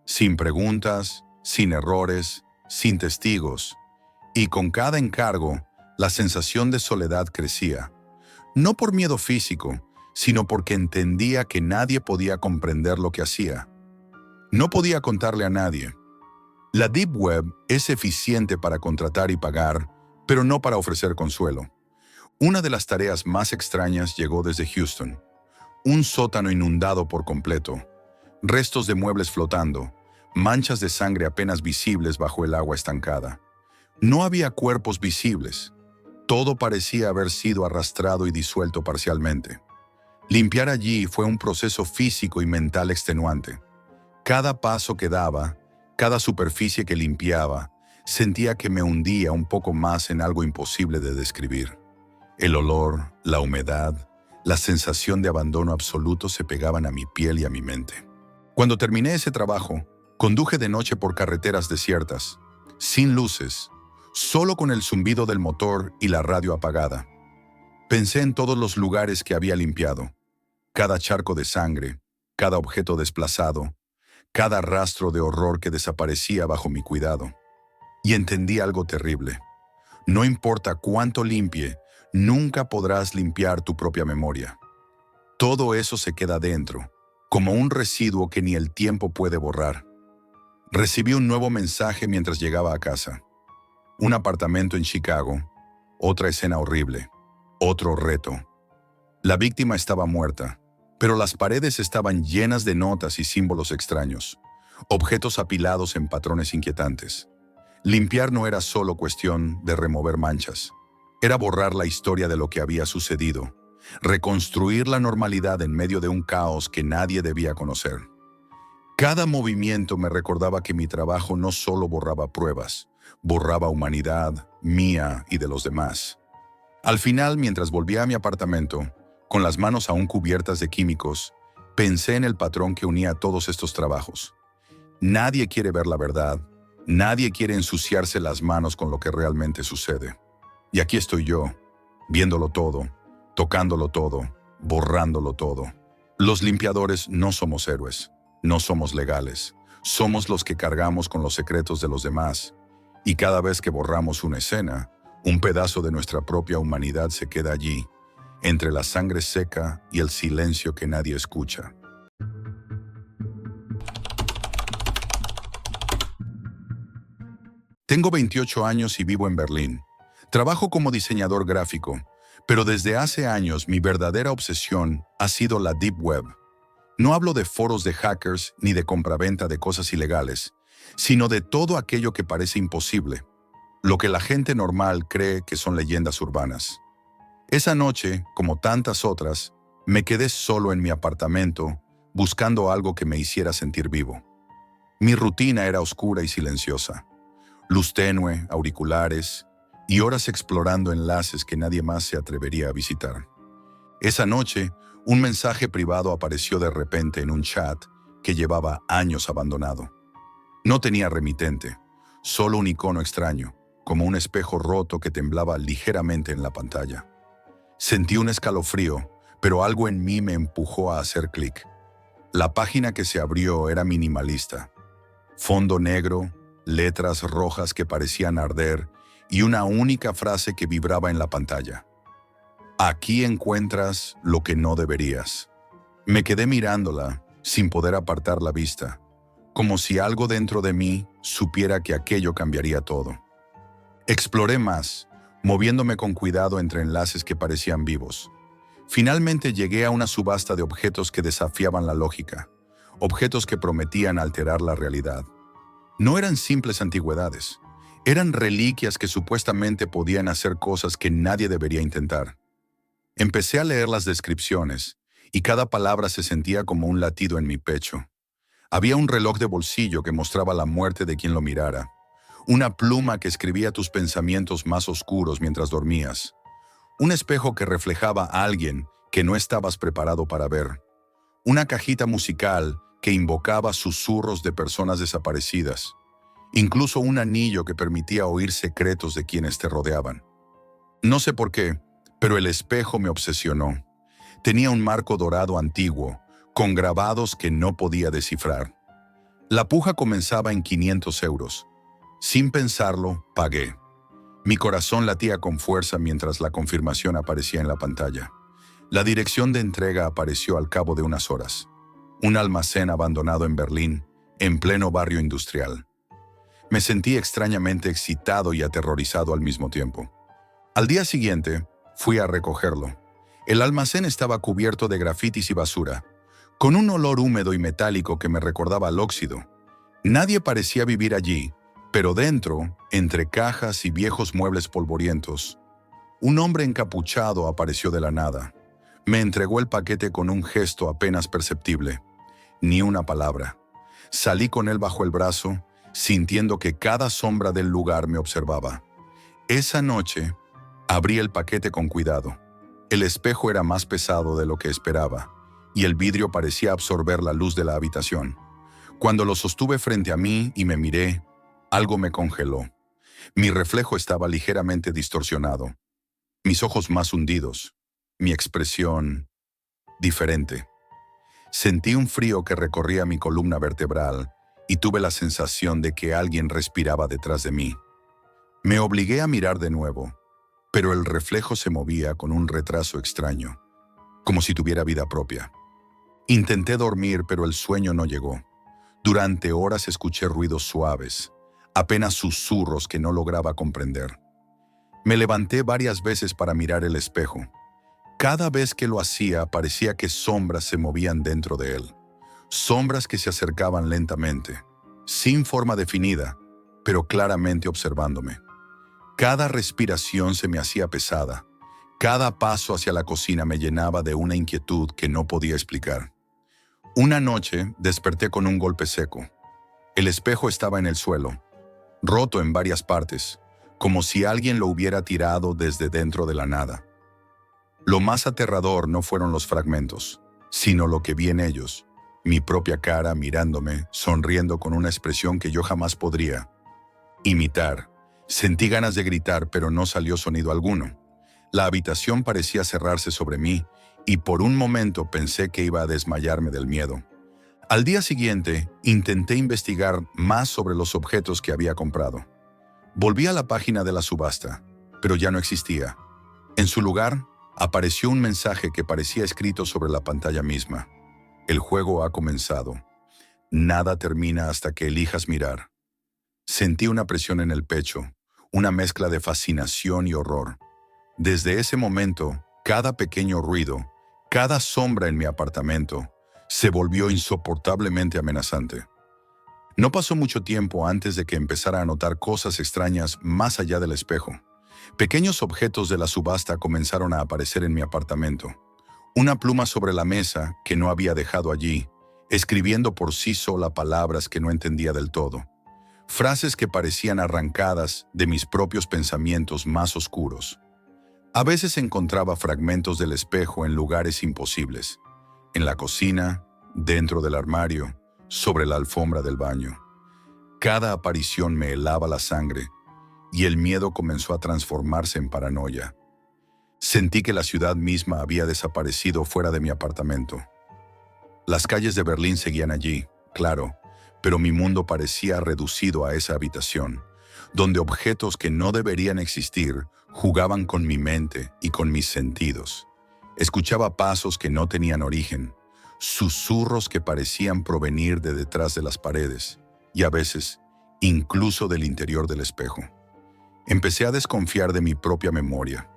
[SPEAKER 1] sin preguntas, sin errores, sin testigos, y con cada encargo, la sensación de soledad crecía, no por miedo físico, sino porque entendía que nadie podía comprender lo que hacía. No podía contarle a nadie. La Deep Web es eficiente para contratar y pagar, pero no para ofrecer consuelo. Una de las tareas más extrañas llegó desde Houston. Un sótano inundado por completo, restos de muebles flotando, manchas de sangre apenas visibles bajo el agua estancada. No había cuerpos visibles, Todo parecía haber sido arrastrado y disuelto parcialmente. Limpiar allí fue un proceso físico y mental extenuante. Cada paso que daba, cada superficie que limpiaba, sentía que me hundía un poco más en algo imposible de describir. El olor, la humedad, la sensación de abandono absoluto se pegaban a mi piel y a mi mente. Cuando terminé ese trabajo, conduje de noche por carreteras desiertas, sin luces, solo con el zumbido del motor y la radio apagada. Pensé en todos los lugares que había limpiado, cada charco de sangre, cada objeto desplazado, cada rastro de horror que desaparecía bajo mi cuidado. Y entendí algo terrible. No importa cuánto limpie, nunca podrás limpiar tu propia memoria. Todo eso se queda dentro, como un residuo que ni el tiempo puede borrar. Recibí un nuevo mensaje mientras llegaba a casa. Un apartamento en Chicago, otra escena horrible, otro reto. La víctima estaba muerta, pero las paredes estaban llenas de notas y símbolos extraños, objetos apilados en patrones inquietantes. Limpiar no era solo cuestión de remover manchas, era borrar la historia de lo que había sucedido, reconstruir la normalidad en medio de un caos que nadie debía conocer. Cada movimiento me recordaba que mi trabajo no solo borraba pruebas, borraba humanidad, mía y de los demás. Al final, mientras volvía a mi apartamento, con las manos aún cubiertas de químicos, pensé en el patrón que unía todos estos trabajos. Nadie quiere ver la verdad, nadie quiere ensuciarse las manos con lo que realmente sucede. Y aquí estoy yo, viéndolo todo, tocándolo todo, borrándolo todo. Los limpiadores no somos héroes, no somos legales, somos los que cargamos con los secretos de los demás. Y cada vez que borramos una escena, un pedazo de nuestra propia humanidad se queda allí, entre la sangre seca y el silencio que nadie escucha. Tengo 28 años y vivo en Berlín. Trabajo como diseñador gráfico, pero desde hace años mi verdadera obsesión ha sido la Deep Web. No hablo de foros de hackers ni de compraventa de cosas ilegales, sino de todo aquello que parece imposible, lo que la gente normal cree que son leyendas urbanas. Esa noche, como tantas otras, me quedé solo en mi apartamento, buscando algo que me hiciera sentir vivo. Mi rutina era oscura y silenciosa. Luz tenue, auriculares y horas explorando enlaces que nadie más se atrevería a visitar. Esa noche, un mensaje privado apareció de repente en un chat que llevaba años abandonado. No tenía remitente, solo un icono extraño, como un espejo roto que temblaba ligeramente en la pantalla. Sentí un escalofrío, pero algo en mí me empujó a hacer clic. La página que se abrió era minimalista. Fondo negro, letras rojas que parecían arder y una única frase que vibraba en la pantalla. Aquí encuentras lo que no deberías. Me quedé mirándola, sin poder apartar la vista, como si algo dentro de mí supiera que aquello cambiaría todo. Exploré más, moviéndome con cuidado entre enlaces que parecían vivos. Finalmente llegué a una subasta de objetos que desafiaban la lógica, objetos que prometían alterar la realidad. No eran simples antigüedades, eran reliquias que supuestamente podían hacer cosas que nadie debería intentar. Empecé a leer las descripciones, y cada palabra se sentía como un latido en mi pecho. Había un reloj de bolsillo que mostraba la muerte de quien lo mirara, una pluma que escribía tus pensamientos más oscuros mientras dormías, un espejo que reflejaba a alguien que no estabas preparado para ver, una cajita musical que invocaba susurros de personas desaparecidas, incluso un anillo que permitía oír secretos de quienes te rodeaban. No sé por qué, pero el espejo me obsesionó. Tenía un marco dorado antiguo, con grabados que no podía descifrar. La puja comenzaba en 500 euros. Sin pensarlo, pagué. Mi corazón latía con fuerza mientras la confirmación aparecía en la pantalla. La dirección de entrega apareció al cabo de unas horas. Un almacén abandonado en Berlín, en pleno barrio industrial. Me sentí extrañamente excitado y aterrorizado al mismo tiempo. Al día siguiente, fui a recogerlo. El almacén estaba cubierto de grafitis y basura, con un olor húmedo y metálico que me recordaba al óxido. Nadie parecía vivir allí, pero dentro, entre cajas y viejos muebles polvorientos, Un hombre encapuchado apareció de la nada. Me entregó el paquete con un gesto apenas perceptible. Ni una palabra. Salí con él bajo el brazo, sintiendo que cada sombra del lugar me observaba. Esa noche, abrí el paquete con cuidado. El espejo era más pesado de lo que esperaba, y el vidrio parecía absorber la luz de la habitación. Cuando lo sostuve frente a mí y me miré, algo me congeló. Mi reflejo estaba ligeramente distorsionado, mis ojos más hundidos, mi expresión diferente. Sentí un frío que recorría mi columna vertebral y tuve la sensación de que alguien respiraba detrás de mí. Me obligué a mirar de nuevo, pero el reflejo se movía con un retraso extraño, como si tuviera vida propia. Intenté dormir, pero el sueño no llegó. Durante horas escuché ruidos suaves, apenas susurros que no lograba comprender. Me levanté varias veces para mirar el espejo. Cada vez que lo hacía, parecía que sombras se movían dentro de él. Sombras que se acercaban lentamente, sin forma definida, pero claramente observándome. Cada respiración se me hacía pesada. Cada paso hacia la cocina me llenaba de una inquietud que no podía explicar. Una noche desperté con un golpe seco. El espejo estaba en el suelo, roto en varias partes, como si alguien lo hubiera tirado desde dentro de la nada. Lo más aterrador no fueron los fragmentos, sino lo que vi en ellos, mi propia cara mirándome, sonriendo con una expresión que yo jamás podría imitar. Sentí ganas de gritar, pero no salió sonido alguno. La habitación parecía cerrarse sobre mí, y por un momento pensé que iba a desmayarme del miedo. Al día siguiente, intenté investigar más sobre los objetos que había comprado. Volví a la página de la subasta, pero ya no existía. En su lugar, apareció un mensaje que parecía escrito sobre la pantalla misma. El juego ha comenzado. Nada termina hasta que elijas mirar. Sentí una presión en el pecho, una mezcla de fascinación y horror. Desde ese momento, cada pequeño ruido, cada sombra en mi apartamento, se volvió insoportablemente amenazante. No pasó mucho tiempo antes de que empezara a notar cosas extrañas más allá del espejo. Pequeños objetos de la subasta comenzaron a aparecer en mi apartamento. Una pluma sobre la mesa que no había dejado allí, escribiendo por sí sola palabras que no entendía del todo. Frases que parecían arrancadas de mis propios pensamientos más oscuros. A veces encontraba fragmentos del espejo en lugares imposibles. En la cocina, dentro del armario, sobre la alfombra del baño. Cada aparición me helaba la sangre y el miedo comenzó a transformarse en paranoia. Sentí que la ciudad misma había desaparecido fuera de mi apartamento. Las calles de Berlín seguían allí, claro, pero mi mundo parecía reducido a esa habitación, donde objetos que no deberían existir jugaban con mi mente y con mis sentidos. Escuchaba pasos que no tenían origen, susurros que parecían provenir de detrás de las paredes, y a veces, incluso del interior del espejo. Empecé a desconfiar de mi propia memoria.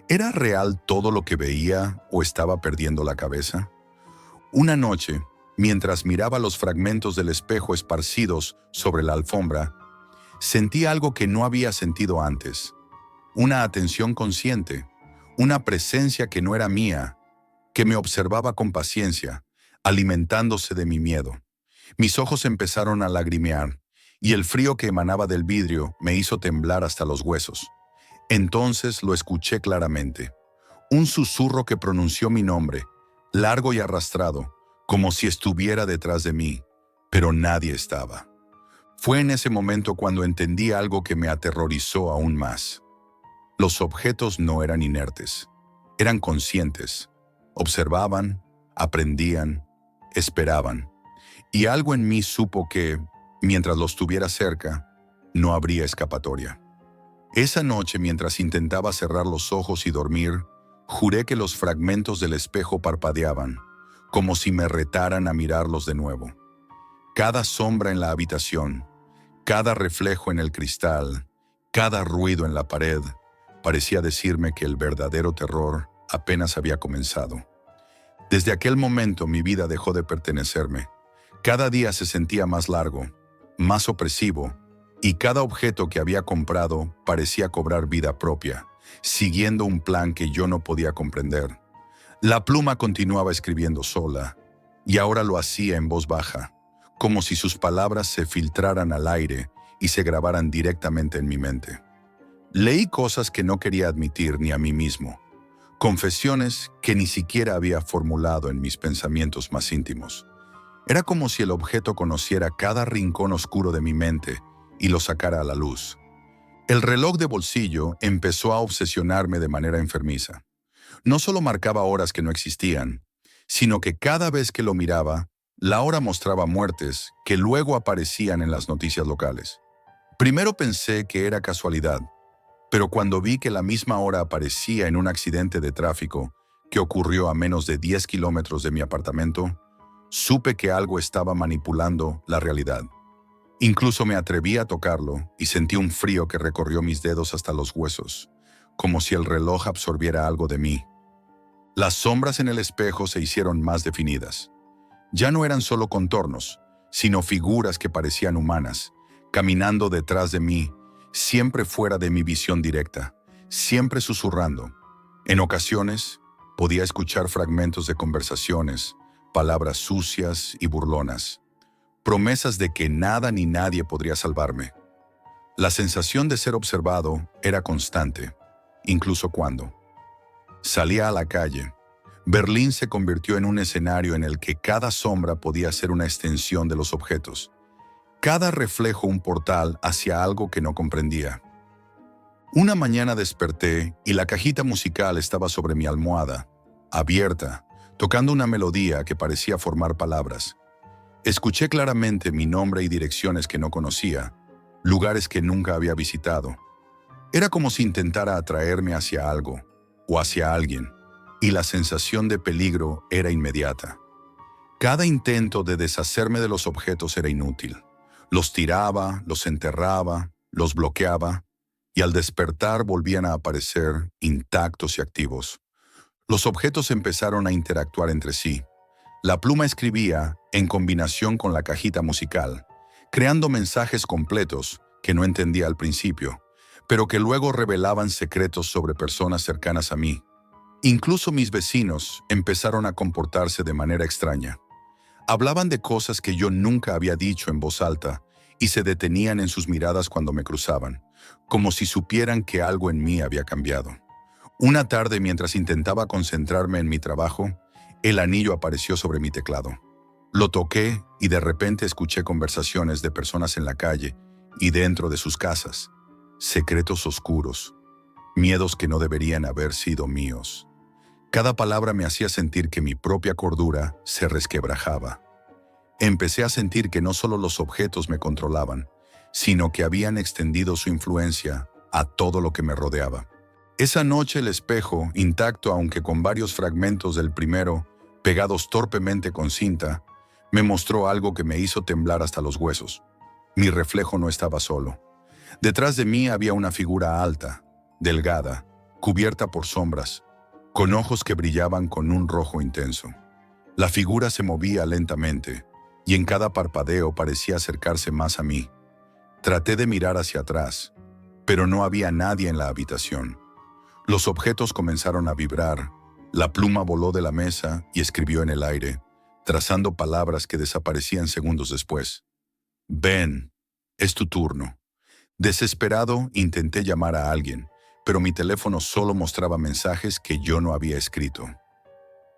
[SPEAKER 1] ¿Era real todo lo que veía o estaba perdiendo la cabeza? Una noche, mientras miraba los fragmentos del espejo esparcidos sobre la alfombra, sentí algo que no había sentido antes. Una atención consciente, una presencia que no era mía, que me observaba con paciencia, alimentándose de mi miedo. Mis ojos empezaron a lagrimear, y el frío que emanaba del vidrio me hizo temblar hasta los huesos. Entonces lo escuché claramente. Un susurro que pronunció mi nombre, largo y arrastrado, como si estuviera detrás de mí, pero nadie estaba. Fue en ese momento cuando entendí algo que me aterrorizó aún más. Los objetos no eran inertes, eran conscientes. Observaban, aprendían, esperaban. Y algo en mí supo que, mientras los tuviera cerca, no habría escapatoria. Esa noche, mientras intentaba cerrar los ojos y dormir, juré que los fragmentos del espejo parpadeaban, como si me retaran a mirarlos de nuevo. Cada sombra en la habitación, cada reflejo en el cristal, cada ruido en la pared, parecía decirme que el verdadero terror apenas había comenzado. Desde aquel momento mi vida dejó de pertenecerme. Cada día se sentía más largo, más opresivo, y cada objeto que había comprado parecía cobrar vida propia, siguiendo un plan que yo no podía comprender. La pluma continuaba escribiendo sola, y ahora lo hacía en voz baja, como si sus palabras se filtraran al aire y se grabaran directamente en mi mente. Leí cosas que no quería admitir ni a mí mismo, confesiones que ni siquiera había formulado en mis pensamientos más íntimos. Era como si el objeto conociera cada rincón oscuro de mi mente y lo sacara a la luz. El reloj de bolsillo empezó a obsesionarme de manera enfermiza. No solo marcaba horas que no existían, sino que cada vez que lo miraba, la hora mostraba muertes que luego aparecían en las noticias locales. Primero pensé que era casualidad, pero cuando vi que la misma hora aparecía en un accidente de tráfico que ocurrió a menos de 10 kilómetros de mi apartamento, supe que algo estaba manipulando la realidad. Incluso me atreví a tocarlo y sentí un frío que recorrió mis dedos hasta los huesos, como si el reloj absorbiera algo de mí. Las sombras en el espejo se hicieron más definidas. Ya no eran solo contornos, sino figuras que parecían humanas, caminando detrás de mí, siempre fuera de mi visión directa, siempre susurrando. En ocasiones, podía escuchar fragmentos de conversaciones, palabras sucias y burlonas, promesas de que nada ni nadie podría salvarme. La sensación de ser observado era constante, incluso cuando salía a la calle. Berlín se convirtió en un escenario en el que cada sombra podía ser una extensión de los objetos, cada reflejo un portal hacia algo que no comprendía. Una mañana desperté y la cajita musical estaba sobre mi almohada, abierta, tocando una melodía que parecía formar palabras. Escuché claramente mi nombre y direcciones que no conocía, lugares que nunca había visitado. Era como si intentara atraerme hacia algo o hacia alguien, y la sensación de peligro era inmediata. Cada intento de deshacerme de los objetos era inútil. Los tiraba, los enterraba, los bloqueaba, y al despertar volvían a aparecer intactos y activos. Los objetos empezaron a interactuar entre sí. La pluma escribía en combinación con la cajita musical, creando mensajes completos que no entendía al principio, pero que luego revelaban secretos sobre personas cercanas a mí. Incluso mis vecinos empezaron a comportarse de manera extraña. Hablaban de cosas que yo nunca había dicho en voz alta y se detenían en sus miradas cuando me cruzaban, como si supieran que algo en mí había cambiado. Una tarde, mientras intentaba concentrarme en mi trabajo, el anillo apareció sobre mi teclado. Lo toqué y de repente escuché conversaciones de personas en la calle y dentro de sus casas. Secretos oscuros, miedos que no deberían haber sido míos. Cada palabra me hacía sentir que mi propia cordura se resquebrajaba. Empecé a sentir que no solo los objetos me controlaban, sino que habían extendido su influencia a todo lo que me rodeaba. Esa noche el espejo, intacto aunque con varios fragmentos del primero, pegados torpemente con cinta, me mostró algo que me hizo temblar hasta los huesos. Mi reflejo no estaba solo. Detrás de mí había una figura alta, delgada, cubierta por sombras, con ojos que brillaban con un rojo intenso. La figura se movía lentamente, y en cada parpadeo parecía acercarse más a mí. Traté de mirar hacia atrás, pero no había nadie en la habitación. Los objetos comenzaron a vibrar, la pluma voló de la mesa y escribió en el aire, trazando palabras que desaparecían segundos después. «Ven, es tu turno». Desesperado, intenté llamar a alguien, pero mi teléfono solo mostraba mensajes que yo no había escrito.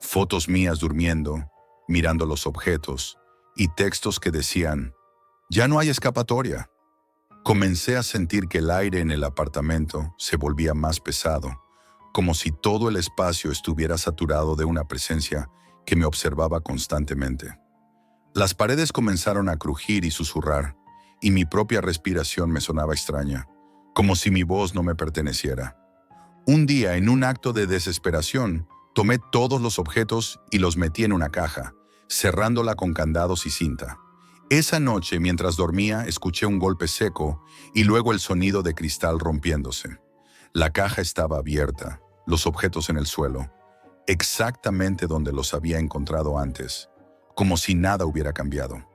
[SPEAKER 1] Fotos mías durmiendo, mirando los objetos, y textos que decían, «Ya no hay escapatoria». Comencé a sentir que el aire en el apartamento se volvía más pesado, como si todo el espacio estuviera saturado de una presencia que me observaba constantemente. Las paredes comenzaron a crujir y susurrar, y mi propia respiración me sonaba extraña, como si mi voz no me perteneciera. Un día, en un acto de desesperación, tomé todos los objetos y los metí en una caja, cerrándola con candados y cinta. Esa noche, mientras dormía, escuché un golpe seco y luego el sonido de cristal rompiéndose. La caja estaba abierta, los objetos en el suelo, exactamente donde los había encontrado antes, como si nada hubiera cambiado.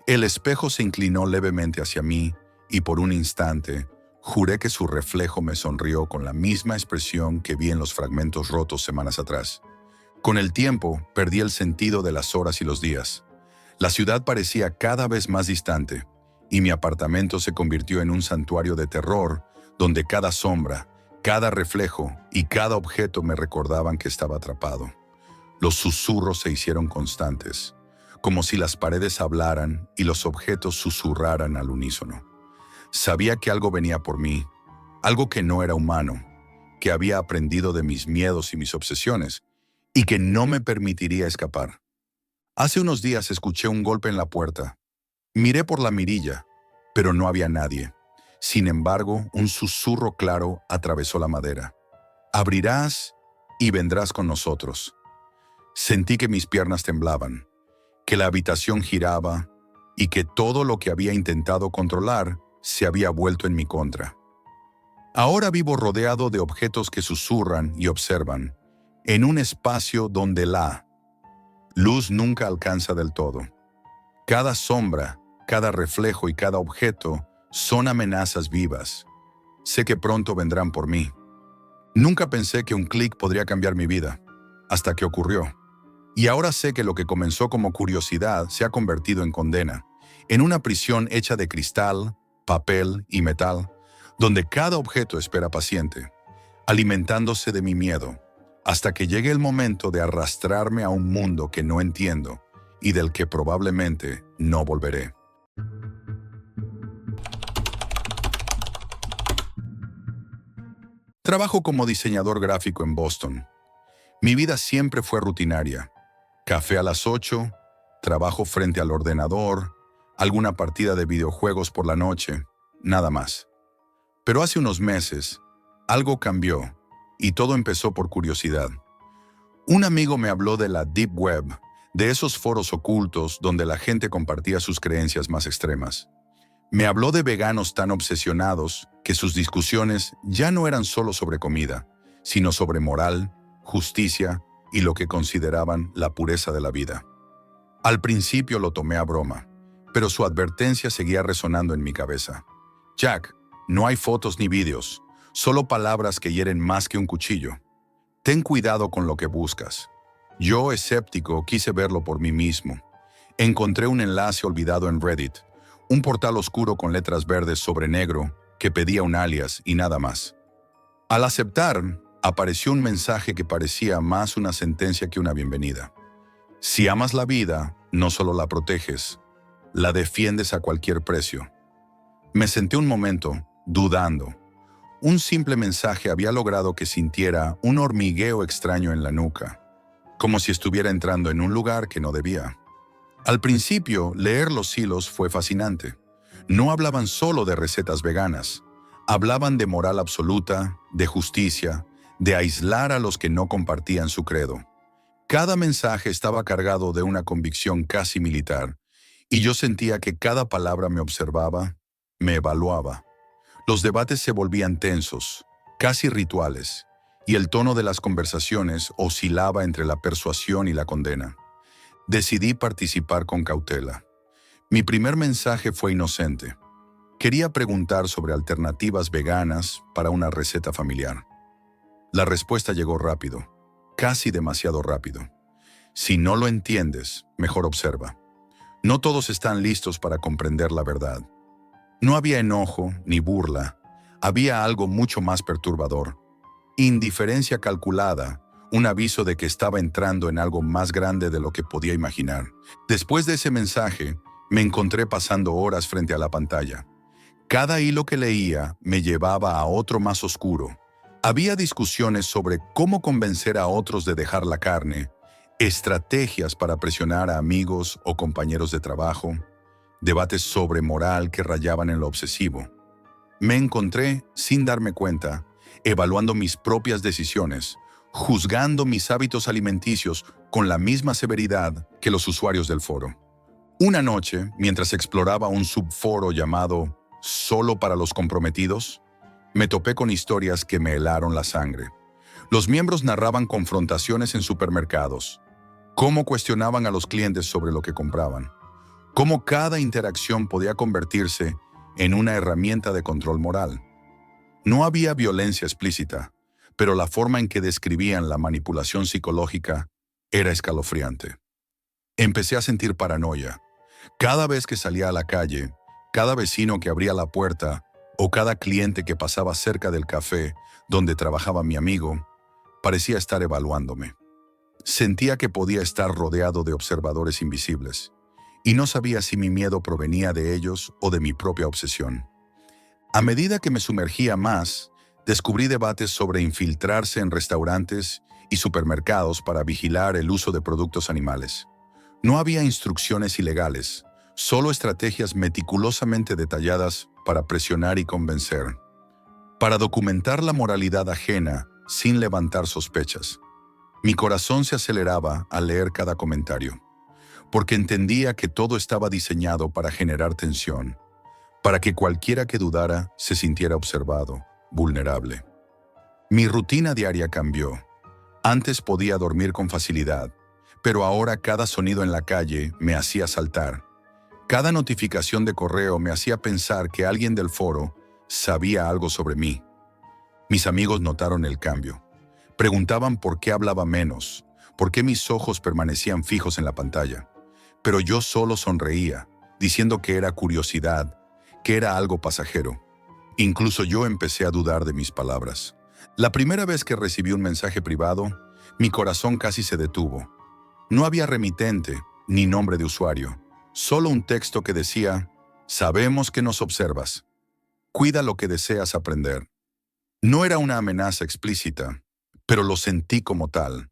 [SPEAKER 1] El espejo se inclinó levemente hacia mí y por un instante, Juré que su reflejo me sonrió con la misma expresión que vi en los fragmentos rotos semanas atrás. Con el tiempo, perdí el sentido de las horas y los días. La ciudad parecía cada vez más distante, y mi apartamento se convirtió en un santuario de terror, donde cada sombra, cada reflejo y cada objeto me recordaban que estaba atrapado. Los susurros se hicieron constantes, como si las paredes hablaran y los objetos susurraran al unísono. Sabía que algo venía por mí, algo que no era humano, que había aprendido de mis miedos y mis obsesiones, y que no me permitiría escapar. Hace unos días escuché un golpe en la puerta. Miré por la mirilla, pero no había nadie. Sin embargo, un susurro claro atravesó la madera. Abrirás y vendrás con nosotros. Sentí que mis piernas temblaban, que la habitación giraba y que todo lo que había intentado controlar se había vuelto en mi contra. Ahora vivo rodeado de objetos que susurran y observan, en un espacio donde la luz nunca alcanza del todo. Cada sombra, cada reflejo y cada objeto son amenazas vivas. Sé que pronto vendrán por mí. Nunca pensé que un clic podría cambiar mi vida, hasta que ocurrió. Y ahora sé que lo que comenzó como curiosidad se ha convertido en condena, en una prisión hecha de cristal, papel y metal, donde cada objeto espera paciente, alimentándose de mi miedo, hasta que llegue el momento de arrastrarme a un mundo que no entiendo y del que probablemente no volveré. Trabajo como diseñador gráfico en Boston. Mi vida siempre fue rutinaria. Café a las 8, trabajo frente al ordenador, alguna partida de videojuegos por la noche, nada más. Pero hace unos meses, algo cambió y todo empezó por curiosidad. Un amigo me habló de la Deep Web, de esos foros ocultos donde la gente compartía sus creencias más extremas. Me habló de veganos tan obsesionados que sus discusiones ya no eran solo sobre comida, sino sobre moral, justicia y lo que consideraban la pureza de la vida. Al principio lo tomé a broma, pero su advertencia seguía resonando en mi cabeza. Jack, no hay fotos ni vídeos, solo palabras que hieren más que un cuchillo. Ten cuidado con lo que buscas. Yo, escéptico, quise verlo por mí mismo. Encontré un enlace olvidado en Reddit, un portal oscuro con letras verdes sobre negro que pedía un alias y nada más. Al aceptar, apareció un mensaje que parecía más una sentencia que una bienvenida. Si amas la vida, no solo la proteges, la defiendes a cualquier precio. Me senté un momento, dudando. Un simple mensaje había logrado que sintiera un hormigueo extraño en la nuca, como si estuviera entrando en un lugar que no debía. Al principio, leer los hilos fue fascinante. No hablaban solo de recetas veganas, hablaban de moral absoluta, de justicia, de aislar a los que no compartían su credo. Cada mensaje estaba cargado de una convicción casi militar, y yo sentía que cada palabra me observaba, me evaluaba. Los debates se volvían tensos, casi rituales, y el tono de las conversaciones oscilaba entre la persuasión y la condena. Decidí participar con cautela. Mi primer mensaje fue inocente. Quería preguntar sobre alternativas veganas para una receta familiar. La respuesta llegó rápido, casi demasiado rápido. Si no lo entiendes, mejor observa. No todos están listos para comprender la verdad. No había enojo ni burla, había algo mucho más perturbador. Indiferencia calculada, un aviso de que estaba entrando en algo más grande de lo que podía imaginar. Después de ese mensaje, me encontré pasando horas frente a la pantalla. Cada hilo que leía me llevaba a otro más oscuro. Había discusiones sobre cómo convencer a otros de dejar la carne, estrategias para presionar a amigos o compañeros de trabajo, debates sobre moral que rayaban en lo obsesivo. Me encontré, sin darme cuenta, evaluando mis propias decisiones, juzgando mis hábitos alimenticios con la misma severidad que los usuarios del foro. Una noche, mientras exploraba un subforo llamado «Solo para los comprometidos», me topé con historias que me helaron la sangre. Los miembros narraban confrontaciones en supermercados, cómo cuestionaban a los clientes sobre lo que compraban, cómo cada interacción podía convertirse en una herramienta de control moral. No había violencia explícita, pero la forma en que describían la manipulación psicológica era escalofriante. Empecé a sentir paranoia. Cada vez que salía a la calle, cada vecino que abría la puerta o cada cliente que pasaba cerca del café donde trabajaba mi amigo, parecía estar evaluándome. Sentía que podía estar rodeado de observadores invisibles, y no sabía si mi miedo provenía de ellos o de mi propia obsesión. A medida que me sumergía más, descubrí debates sobre infiltrarse en restaurantes y supermercados para vigilar el uso de productos animales. No había instrucciones ilegales, solo estrategias meticulosamente detalladas para presionar y convencer, para documentar la moralidad ajena sin levantar sospechas. Mi corazón se aceleraba al leer cada comentario, porque entendía que todo estaba diseñado para generar tensión, para que cualquiera que dudara se sintiera observado, vulnerable. Mi rutina diaria cambió. Antes podía dormir con facilidad, pero ahora cada sonido en la calle me hacía saltar. Cada notificación de correo me hacía pensar que alguien del foro sabía algo sobre mí. Mis amigos notaron el cambio. Preguntaban por qué hablaba menos, por qué mis ojos permanecían fijos en la pantalla. Pero yo solo sonreía, diciendo que era curiosidad, que era algo pasajero. Incluso yo empecé a dudar de mis palabras. La primera vez que recibí un mensaje privado, mi corazón casi se detuvo. No había remitente ni nombre de usuario, solo un texto que decía: «Sabemos que nos observas. Cuida lo que deseas aprender». No era una amenaza explícita, pero lo sentí como tal.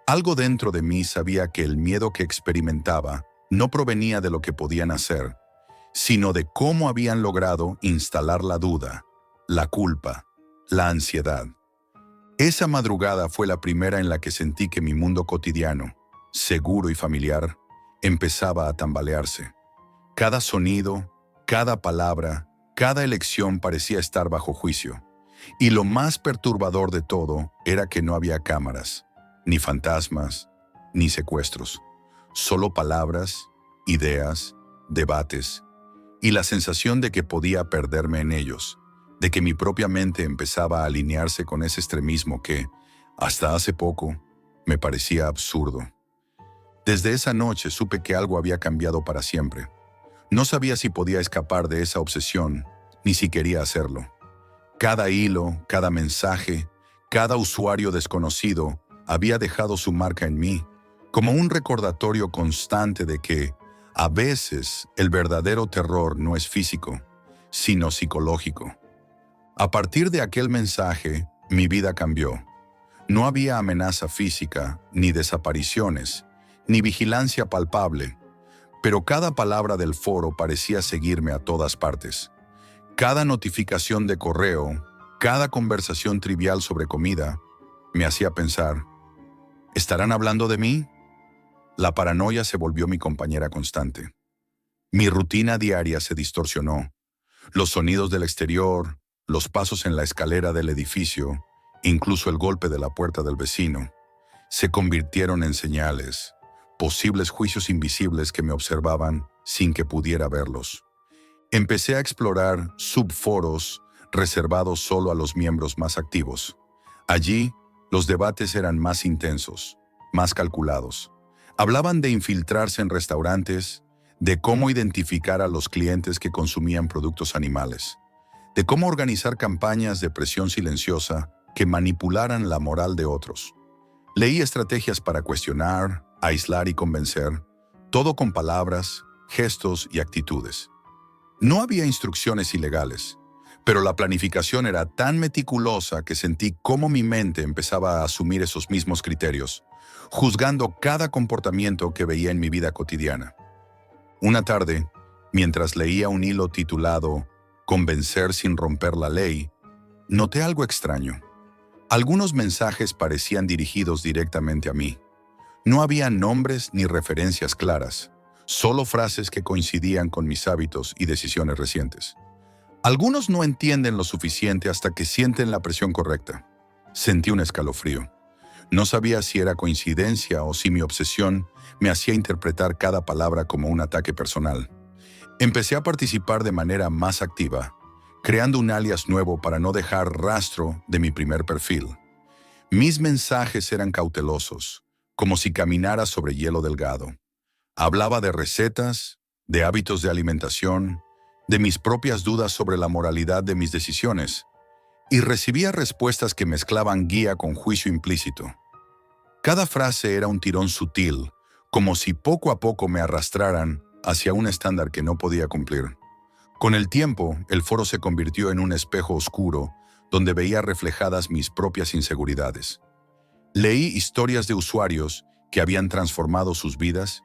[SPEAKER 1] Algo dentro de mí sabía que el miedo que experimentaba no provenía de lo que podían hacer, sino de cómo habían logrado instalar la duda, la culpa, la ansiedad. Esa madrugada fue la primera en la que sentí que mi mundo cotidiano, seguro y familiar, empezaba a tambalearse. Cada sonido, cada palabra, cada elección parecía estar bajo juicio. Y lo más perturbador de todo era que no había cámaras, ni fantasmas, ni secuestros. Solo palabras, ideas, debates, y la sensación de que podía perderme en ellos, de que mi propia mente empezaba a alinearse con ese extremismo que, hasta hace poco, me parecía absurdo. Desde esa noche supe que algo había cambiado para siempre. No sabía si podía escapar de esa obsesión, ni si quería hacerlo. Cada hilo, cada mensaje, cada usuario desconocido había dejado su marca en mí, como un recordatorio constante de que, a veces, el verdadero terror no es físico, sino psicológico. A partir de aquel mensaje, mi vida cambió. No había amenaza física, ni desapariciones, ni vigilancia palpable, pero cada palabra del foro parecía seguirme a todas partes. Cada notificación de correo, cada conversación trivial sobre comida, me hacía pensar: ¿estarán hablando de mí? La paranoia se volvió mi compañera constante. Mi rutina diaria se distorsionó. Los sonidos del exterior, los pasos en la escalera del edificio, incluso el golpe de la puerta del vecino, se convirtieron en señales, posibles juicios invisibles que me observaban sin que pudiera verlos. Empecé a explorar subforos reservados solo a los miembros más activos. Allí, los debates eran más intensos, más calculados. Hablaban de infiltrarse en restaurantes, de cómo identificar a los clientes que consumían productos animales, de cómo organizar campañas de presión silenciosa que manipularan la moral de otros. Leí estrategias para cuestionar, aislar y convencer, todo con palabras, gestos y actitudes. No había instrucciones ilegales, pero la planificación era tan meticulosa que sentí cómo mi mente empezaba a asumir esos mismos criterios, juzgando cada comportamiento que veía en mi vida cotidiana. Una tarde, mientras leía un hilo titulado «Convencer sin romper la ley», noté algo extraño. Algunos mensajes parecían dirigidos directamente a mí. No había nombres ni referencias claras, solo frases que coincidían con mis hábitos y decisiones recientes. Algunos no entienden lo suficiente hasta que sienten la presión correcta. Sentí un escalofrío. No sabía si era coincidencia o si mi obsesión me hacía interpretar cada palabra como un ataque personal. Empecé a participar de manera más activa, creando un alias nuevo para no dejar rastro de mi primer perfil. Mis mensajes eran cautelosos, como si caminara sobre hielo delgado. Hablaba de recetas, de hábitos de alimentación, de mis propias dudas sobre la moralidad de mis decisiones, y recibía respuestas que mezclaban guía con juicio implícito. Cada frase era un tirón sutil, como si poco a poco me arrastraran hacia un estándar que no podía cumplir. Con el tiempo, el foro se convirtió en un espejo oscuro donde veía reflejadas mis propias inseguridades. Leí historias de usuarios que habían transformado sus vidas,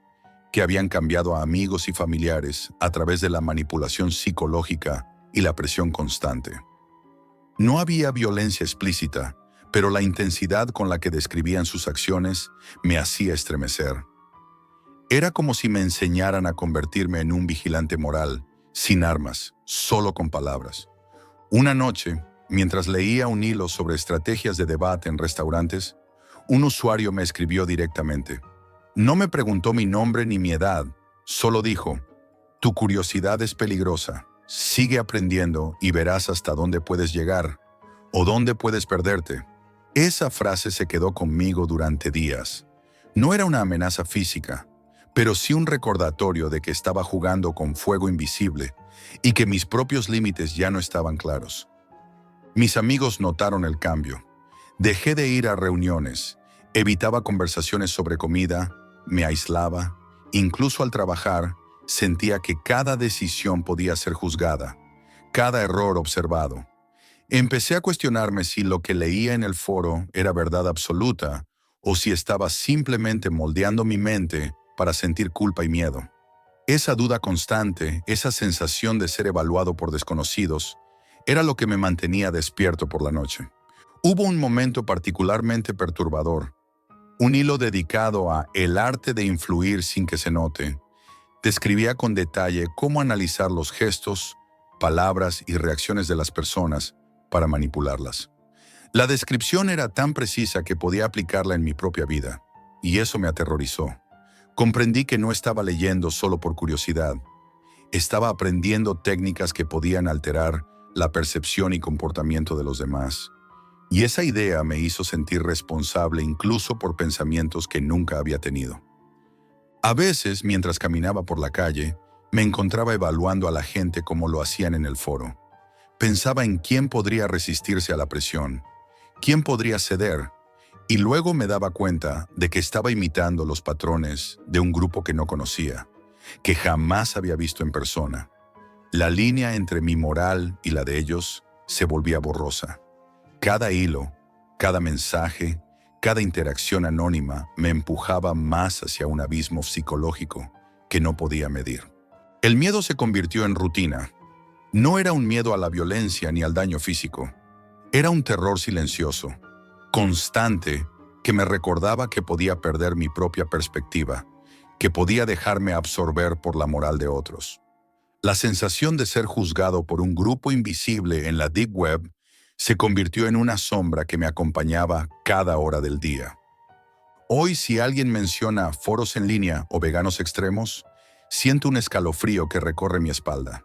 [SPEAKER 1] que habían cambiado a amigos y familiares a través de la manipulación psicológica y la presión constante. No había violencia explícita, pero la intensidad con la que describían sus acciones me hacía estremecer. Era como si me enseñaran a convertirme en un vigilante moral, sin armas, solo con palabras. Una noche, mientras leía un hilo sobre estrategias de debate en restaurantes, un usuario me escribió directamente. No me preguntó mi nombre ni mi edad, solo dijo: «Tu curiosidad es peligrosa. Sigue aprendiendo y verás hasta dónde puedes llegar o dónde puedes perderte». Esa frase se quedó conmigo durante días. No era una amenaza física, pero sí un recordatorio de que estaba jugando con fuego invisible y que mis propios límites ya no estaban claros. Mis amigos notaron el cambio. Dejé de ir a reuniones, evitaba conversaciones sobre comida, me aislaba, incluso al trabajar, sentía que cada decisión podía ser juzgada, cada error observado. Empecé a cuestionarme si lo que leía en el foro era verdad absoluta o si estaba simplemente moldeando mi mente para sentir culpa y miedo. Esa duda constante, esa sensación de ser evaluado por desconocidos, era lo que me mantenía despierto por la noche. Hubo un momento particularmente perturbador, un hilo dedicado a el arte de influir sin que se note. Describía con detalle cómo analizar los gestos, palabras y reacciones de las personas para manipularlas. La descripción era tan precisa que podía aplicarla en mi propia vida, y eso me aterrorizó. Comprendí que no estaba leyendo solo por curiosidad. Estaba aprendiendo técnicas que podían alterar la percepción y comportamiento de los demás. Y esa idea me hizo sentir responsable incluso por pensamientos que nunca había tenido. A veces, mientras caminaba por la calle, me encontraba evaluando a la gente como lo hacían en el foro. Pensaba en quién podría resistirse a la presión, quién podría ceder, y luego me daba cuenta de que estaba imitando los patrones de un grupo que no conocía, que jamás había visto en persona. La línea entre mi moral y la de ellos se volvía borrosa. Cada hilo, cada mensaje, cada interacción anónima me empujaba más hacia un abismo psicológico que no podía medir. El miedo se convirtió en rutina. No era un miedo a la violencia ni al daño físico. Era un terror silencioso, constante, que me recordaba que podía perder mi propia perspectiva, que podía dejarme absorber por la moral de otros. La sensación de ser juzgado por un grupo invisible en la Deep Web se convirtió en una sombra que me acompañaba cada hora del día. Hoy, si alguien menciona foros en línea o veganos extremos, siento un escalofrío que recorre mi espalda.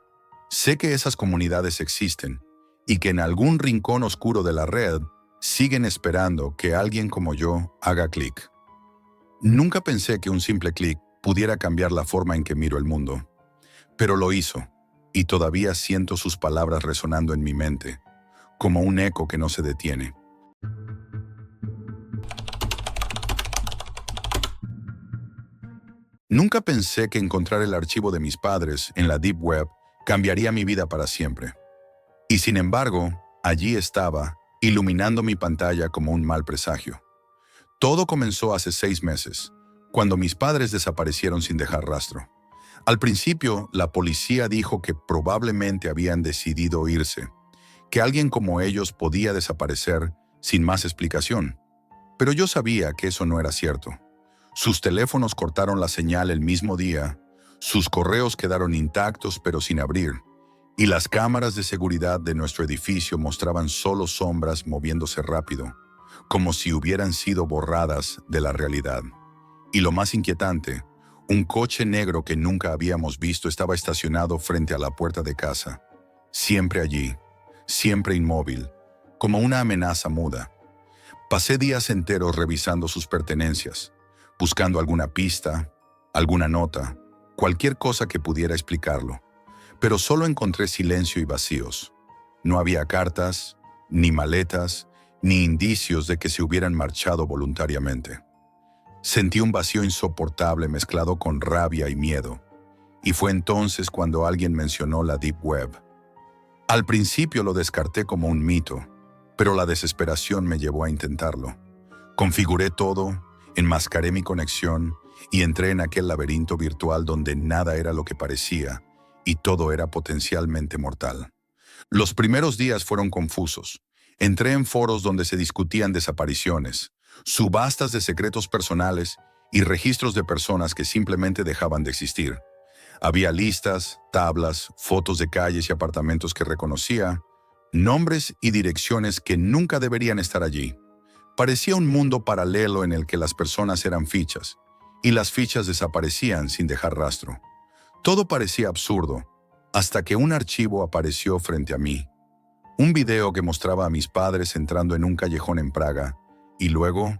[SPEAKER 1] Sé que esas comunidades existen y que en algún rincón oscuro de la red siguen esperando que alguien como yo haga clic. Nunca pensé que un simple clic pudiera cambiar la forma en que miro el mundo, pero lo hizo, y todavía siento sus palabras resonando en mi mente, como un eco que no se detiene. Nunca pensé que encontrar el archivo de mis padres en la Deep Web cambiaría mi vida para siempre. Y sin embargo, allí estaba, iluminando mi pantalla como un mal presagio. Todo comenzó hace 6 meses, cuando mis padres desaparecieron sin dejar rastro. Al principio, la policía dijo que probablemente habían decidido irse, que alguien como ellos podía desaparecer sin más explicación. Pero yo sabía que eso no era cierto. Sus teléfonos cortaron la señal el mismo día, sus correos quedaron intactos pero sin abrir, y las cámaras de seguridad de nuestro edificio mostraban solo sombras moviéndose rápido, como si hubieran sido borradas de la realidad. Y lo más inquietante, un coche negro que nunca habíamos visto estaba estacionado frente a la puerta de casa. siempre allí, siempre inmóvil, como una amenaza muda. Pasé días enteros revisando sus pertenencias, buscando alguna pista, alguna nota, cualquier cosa que pudiera explicarlo, pero solo encontré silencio y vacíos. No había cartas, ni maletas, ni indicios de que se hubieran marchado voluntariamente. Sentí un vacío insoportable mezclado con rabia y miedo, y fue entonces cuando alguien mencionó la Deep Web. Al principio lo descarté como un mito, pero la desesperación me llevó a intentarlo. Configuré todo, enmascaré mi conexión y entré en aquel laberinto virtual donde nada era lo que parecía y todo era potencialmente mortal. Los primeros días fueron confusos. Entré en foros donde se discutían desapariciones, subastas de secretos personales y registros de personas que simplemente dejaban de existir. Había listas, tablas, fotos de calles y apartamentos que reconocía, nombres y direcciones que nunca deberían estar allí. Parecía un mundo paralelo en el que las personas eran fichas, y las fichas desaparecían sin dejar rastro. Todo parecía absurdo, hasta que un archivo apareció frente a mí. Un video que mostraba a mis padres entrando en un callejón en Praga, y luego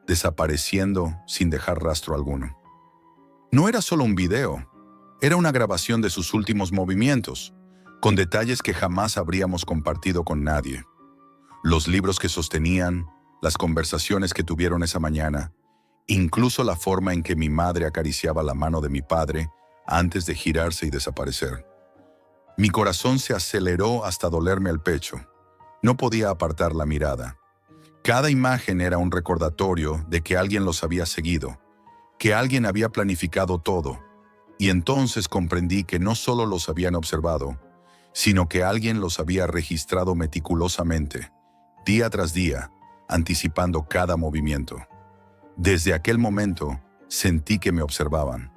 [SPEAKER 1] desapareciendo sin dejar rastro alguno. No era solo un video, era una grabación de sus últimos movimientos, con detalles que jamás habríamos compartido con nadie. Los libros que sostenían, las conversaciones que tuvieron esa mañana, incluso la forma en que mi madre acariciaba la mano de mi padre antes de girarse y desaparecer. Mi corazón se aceleró hasta dolerme el pecho. No podía apartar la mirada. Cada imagen era un recordatorio de que alguien los había seguido, que alguien había planificado todo, y entonces comprendí que no solo los habían observado, sino que alguien los había registrado meticulosamente, día tras día, anticipando cada movimiento. Desde aquel momento, sentí que me observaban.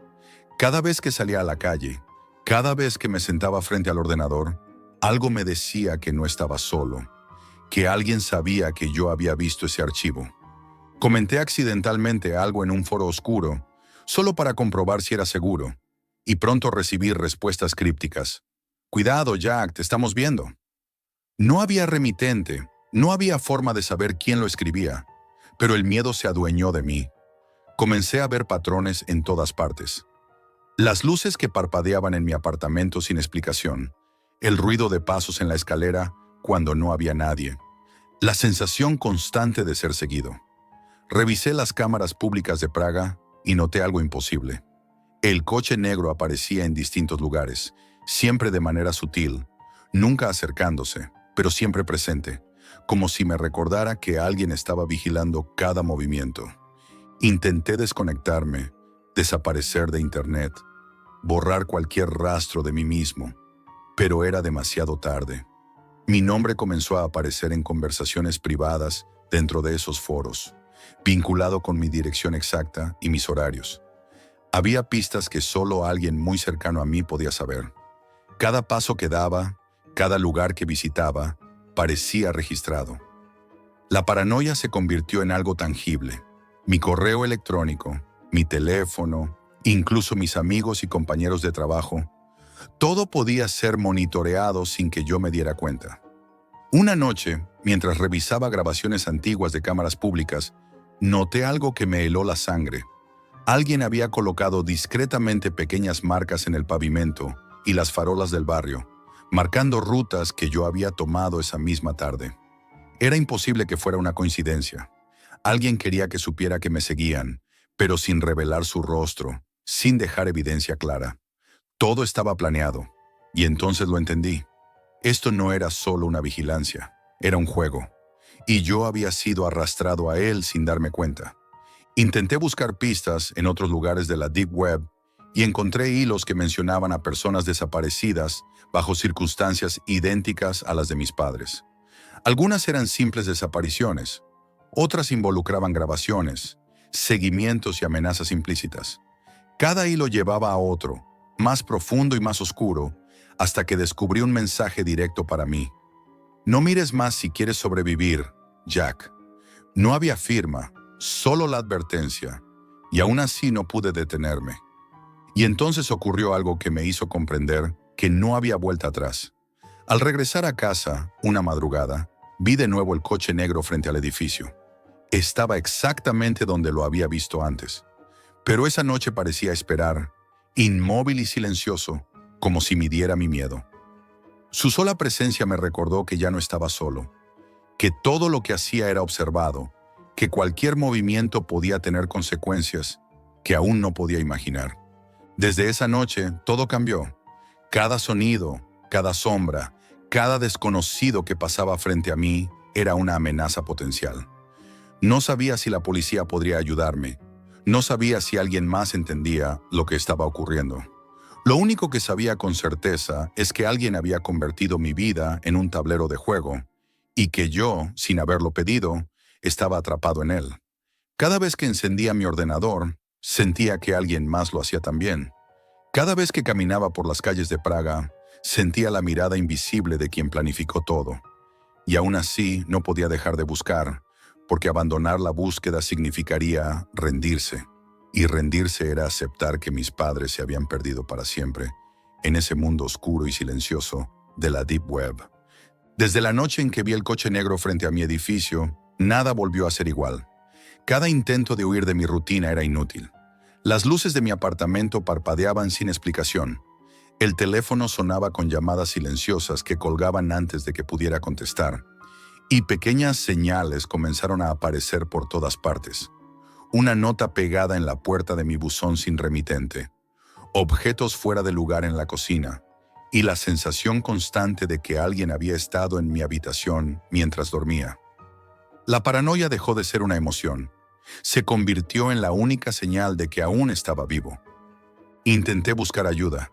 [SPEAKER 1] Cada vez que salía a la calle, cada vez que me sentaba frente al ordenador, algo me decía que no estaba solo, que alguien sabía que yo había visto ese archivo. Comenté accidentalmente algo en un foro oscuro, solo para comprobar si era seguro, y pronto recibí respuestas crípticas. «Cuidado, Jack, te estamos viendo». No había remitente, no había forma de saber quién lo escribía, pero el miedo se adueñó de mí. Comencé a ver patrones en todas partes. Las luces que parpadeaban en mi apartamento sin explicación, el ruido de pasos en la escalera cuando no había nadie, la sensación constante de ser seguido. Revisé las cámaras públicas de Praga y noté algo imposible. El coche negro aparecía en distintos lugares, siempre de manera sutil, nunca acercándose, pero siempre presente, como si me recordara que alguien estaba vigilando cada movimiento. Intenté desconectarme, desaparecer de internet, borrar cualquier rastro de mí mismo, pero era demasiado tarde. Mi nombre comenzó a aparecer en conversaciones privadas dentro de esos foros, vinculado con mi dirección exacta y mis horarios. Había pistas que solo alguien muy cercano a mí podía saber. Cada paso que daba, cada lugar que visitaba, parecía registrado. La paranoia se convirtió en algo tangible. Mi correo electrónico, mi teléfono, incluso mis amigos y compañeros de trabajo, todo podía ser monitoreado sin que yo me diera cuenta. Una noche, mientras revisaba grabaciones antiguas de cámaras públicas, noté algo que me heló la sangre. Alguien había colocado discretamente pequeñas marcas en el pavimento y las farolas del barrio, marcando rutas que yo había tomado esa misma tarde. Era imposible que fuera una coincidencia. Alguien quería que supiera que me seguían, pero sin revelar su rostro, sin dejar evidencia clara. Todo estaba planeado, y entonces lo entendí. Esto no era solo una vigilancia, era un juego, y yo había sido arrastrado a él sin darme cuenta. Intenté buscar pistas en otros lugares de la Deep Web y encontré hilos que mencionaban a personas desaparecidas bajo circunstancias idénticas a las de mis padres. Algunas eran simples desapariciones, otras involucraban grabaciones, seguimientos y amenazas implícitas. Cada hilo llevaba a otro, más profundo y más oscuro, hasta que descubrí un mensaje directo para mí. No mires más si quieres sobrevivir, Jack. No había firma, solo la advertencia, y aún así no pude detenerme. Y entonces ocurrió algo que me hizo comprender que no había vuelta atrás. Al regresar a casa, una madrugada, vi de nuevo el coche negro frente al edificio. Estaba exactamente donde lo había visto antes, pero esa noche parecía esperar, inmóvil y silencioso, como si midiera mi miedo. Su sola presencia me recordó que ya no estaba solo, que todo lo que hacía era observado, que cualquier movimiento podía tener consecuencias que aún no podía imaginar. Desde esa noche, todo cambió. Cada sonido, cada sombra, cada desconocido que pasaba frente a mí era una amenaza potencial. No sabía si la policía podría ayudarme. No sabía si alguien más entendía lo que estaba ocurriendo. Lo único que sabía con certeza es que alguien había convertido mi vida en un tablero de juego y que yo, sin haberlo pedido, estaba atrapado en él. Cada vez que encendía mi ordenador, sentía que alguien más lo hacía también. Cada vez que caminaba por las calles de Praga, sentía la mirada invisible de quien planificó todo. Y aún así no podía dejar de buscar, porque abandonar la búsqueda significaría rendirse. Y rendirse era aceptar que mis padres se habían perdido para siempre, en ese mundo oscuro y silencioso de la Deep Web. Desde la noche en que vi el coche negro frente a mi edificio, nada volvió a ser igual. Cada intento de huir de mi rutina era inútil. Las luces de mi apartamento parpadeaban sin explicación. El teléfono sonaba con llamadas silenciosas que colgaban antes de que pudiera contestar. Y pequeñas señales comenzaron a aparecer por todas partes. Una nota pegada en la puerta de mi buzón sin remitente. Objetos fuera de lugar en la cocina. Y la sensación constante de que alguien había estado en mi habitación mientras dormía. La paranoia dejó de ser una emoción. Se convirtió en la única señal de que aún estaba vivo. Intenté buscar ayuda,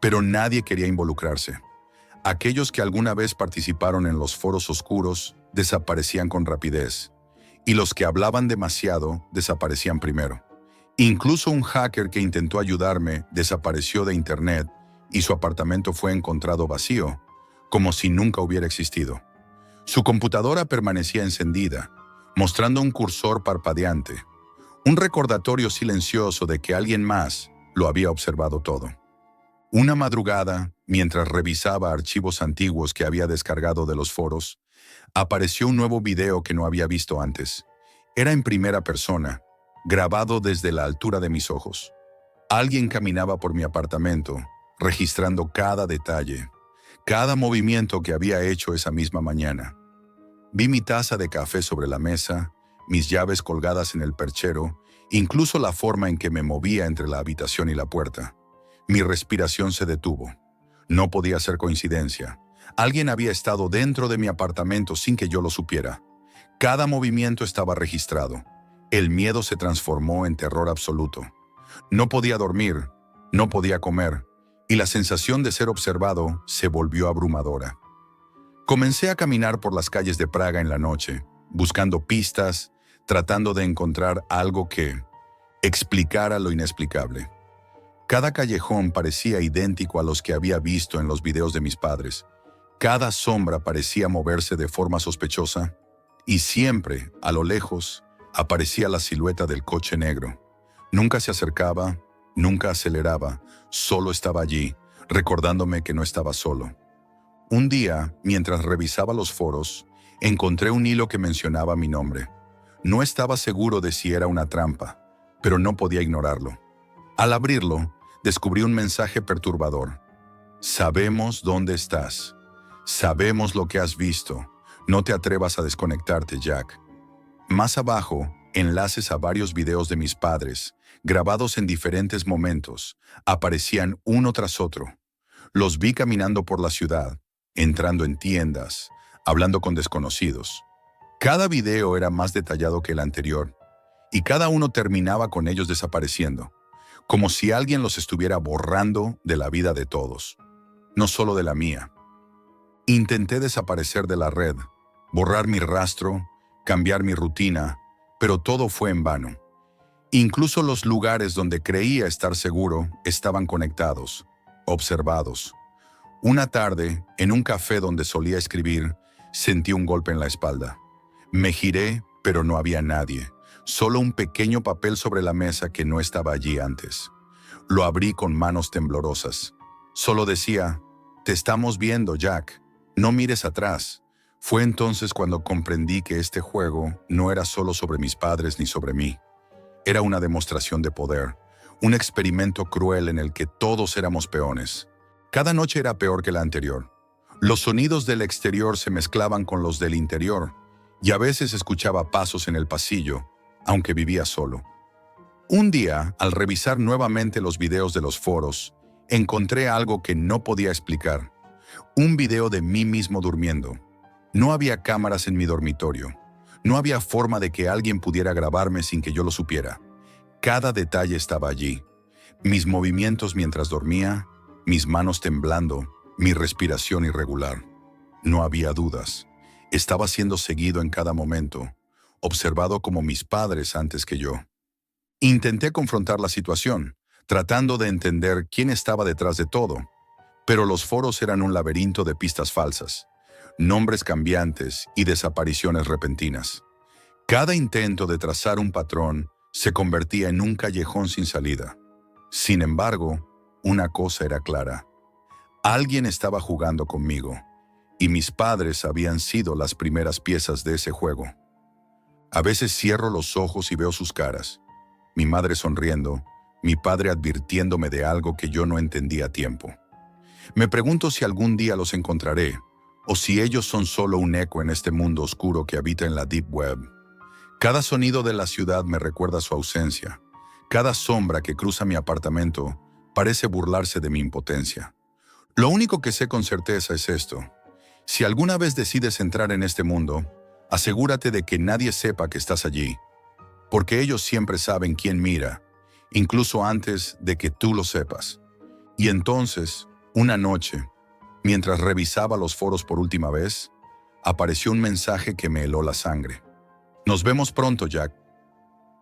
[SPEAKER 1] pero nadie quería involucrarse. Aquellos que alguna vez participaron en los foros oscuros desaparecían con rapidez, y los que hablaban demasiado desaparecían primero. Incluso un hacker que intentó ayudarme desapareció de internet y su apartamento fue encontrado vacío, como si nunca hubiera existido. Su computadora permanecía encendida, mostrando un cursor parpadeante, un recordatorio silencioso de que alguien más lo había observado todo. Una madrugada, mientras revisaba archivos antiguos que había descargado de los foros, apareció un nuevo video que no había visto antes. Era en primera persona, grabado desde la altura de mis ojos. Alguien caminaba por mi apartamento, registrando cada detalle, cada movimiento que había hecho esa misma mañana. Vi mi taza de café sobre la mesa, mis llaves colgadas en el perchero, incluso la forma en que me movía entre la habitación y la puerta. Mi respiración se detuvo. No podía ser coincidencia. Alguien había estado dentro de mi apartamento sin que yo lo supiera. Cada movimiento estaba registrado. El miedo se transformó en terror absoluto. No podía dormir, no podía comer, y la sensación de ser observado se volvió abrumadora. Comencé a caminar por las calles de Praga en la noche, buscando pistas, tratando de encontrar algo que explicara lo inexplicable. Cada callejón parecía idéntico a los que había visto en los videos de mis padres. Cada sombra parecía moverse de forma sospechosa, y siempre, a lo lejos, aparecía la silueta del coche negro. Nunca se acercaba, nunca aceleraba, solo estaba allí, recordándome que no estaba solo. Un día, mientras revisaba los foros, encontré un hilo que mencionaba mi nombre. No estaba seguro de si era una trampa, pero no podía ignorarlo. Al abrirlo, descubrí un mensaje perturbador. Sabemos dónde estás. Sabemos lo que has visto. No te atrevas a desconectarte, Jack. Más abajo, enlaces a varios videos de mis padres, grabados en diferentes momentos, aparecían uno tras otro. Los vi caminando por la ciudad, entrando en tiendas, hablando con desconocidos. Cada video era más detallado que el anterior, y cada uno terminaba con ellos desapareciendo, como si alguien los estuviera borrando de la vida de todos, no solo de la mía. Intenté desaparecer de la red, borrar mi rastro, cambiar mi rutina, pero todo fue en vano. Incluso los lugares donde creía estar seguro estaban conectados, observados. Una tarde, en un café donde solía escribir, sentí un golpe en la espalda. Me giré, pero no había nadie, solo un pequeño papel sobre la mesa que no estaba allí antes. Lo abrí con manos temblorosas. Solo decía, «Te estamos viendo, Jack». No mires atrás. Fue entonces cuando comprendí que este juego no era solo sobre mis padres ni sobre mí. Era una demostración de poder, un experimento cruel en el que todos éramos peones. Cada noche era peor que la anterior. Los sonidos del exterior se mezclaban con los del interior, y a veces escuchaba pasos en el pasillo, aunque vivía solo. Un día, al revisar nuevamente los videos de los foros, encontré algo que no podía explicar. Un video de mí mismo durmiendo. No había cámaras en mi dormitorio. No había forma de que alguien pudiera grabarme sin que yo lo supiera. Cada detalle estaba allí. Mis movimientos mientras dormía, mis manos temblando, mi respiración irregular. No había dudas. Estaba siendo seguido en cada momento, observado como mis padres antes que yo. Intenté confrontar la situación, tratando de entender quién estaba detrás de todo, pero los foros eran un laberinto de pistas falsas, nombres cambiantes y desapariciones repentinas. Cada intento de trazar un patrón se convertía en un callejón sin salida. Sin embargo, una cosa era clara. Alguien estaba jugando conmigo, y mis padres habían sido las primeras piezas de ese juego. A veces cierro los ojos y veo sus caras. Mi madre sonriendo, mi padre advirtiéndome de algo que yo no entendía a tiempo. Me pregunto si algún día los encontraré, o si ellos son solo un eco en este mundo oscuro que habita en la Deep Web. Cada sonido de la ciudad me recuerda su ausencia. Cada sombra que cruza mi apartamento parece burlarse de mi impotencia. Lo único que sé con certeza es esto. Si alguna vez decides entrar en este mundo, asegúrate de que nadie sepa que estás allí, porque ellos siempre saben quién mira, incluso antes de que tú lo sepas. Y entonces, una noche, mientras revisaba los foros por última vez, apareció un mensaje que me heló la sangre. Nos vemos pronto, Jack.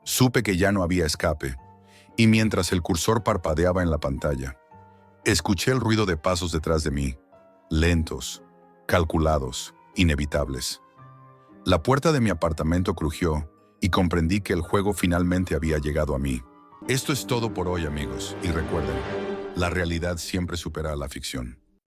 [SPEAKER 1] Supe que ya no había escape, y mientras el cursor parpadeaba en la pantalla, escuché el ruido de pasos detrás de mí, lentos, calculados, inevitables. La puerta de mi apartamento crujió y comprendí que el juego finalmente había llegado a mí. Esto es todo por hoy, amigos, y recuerden, la realidad siempre supera a la ficción.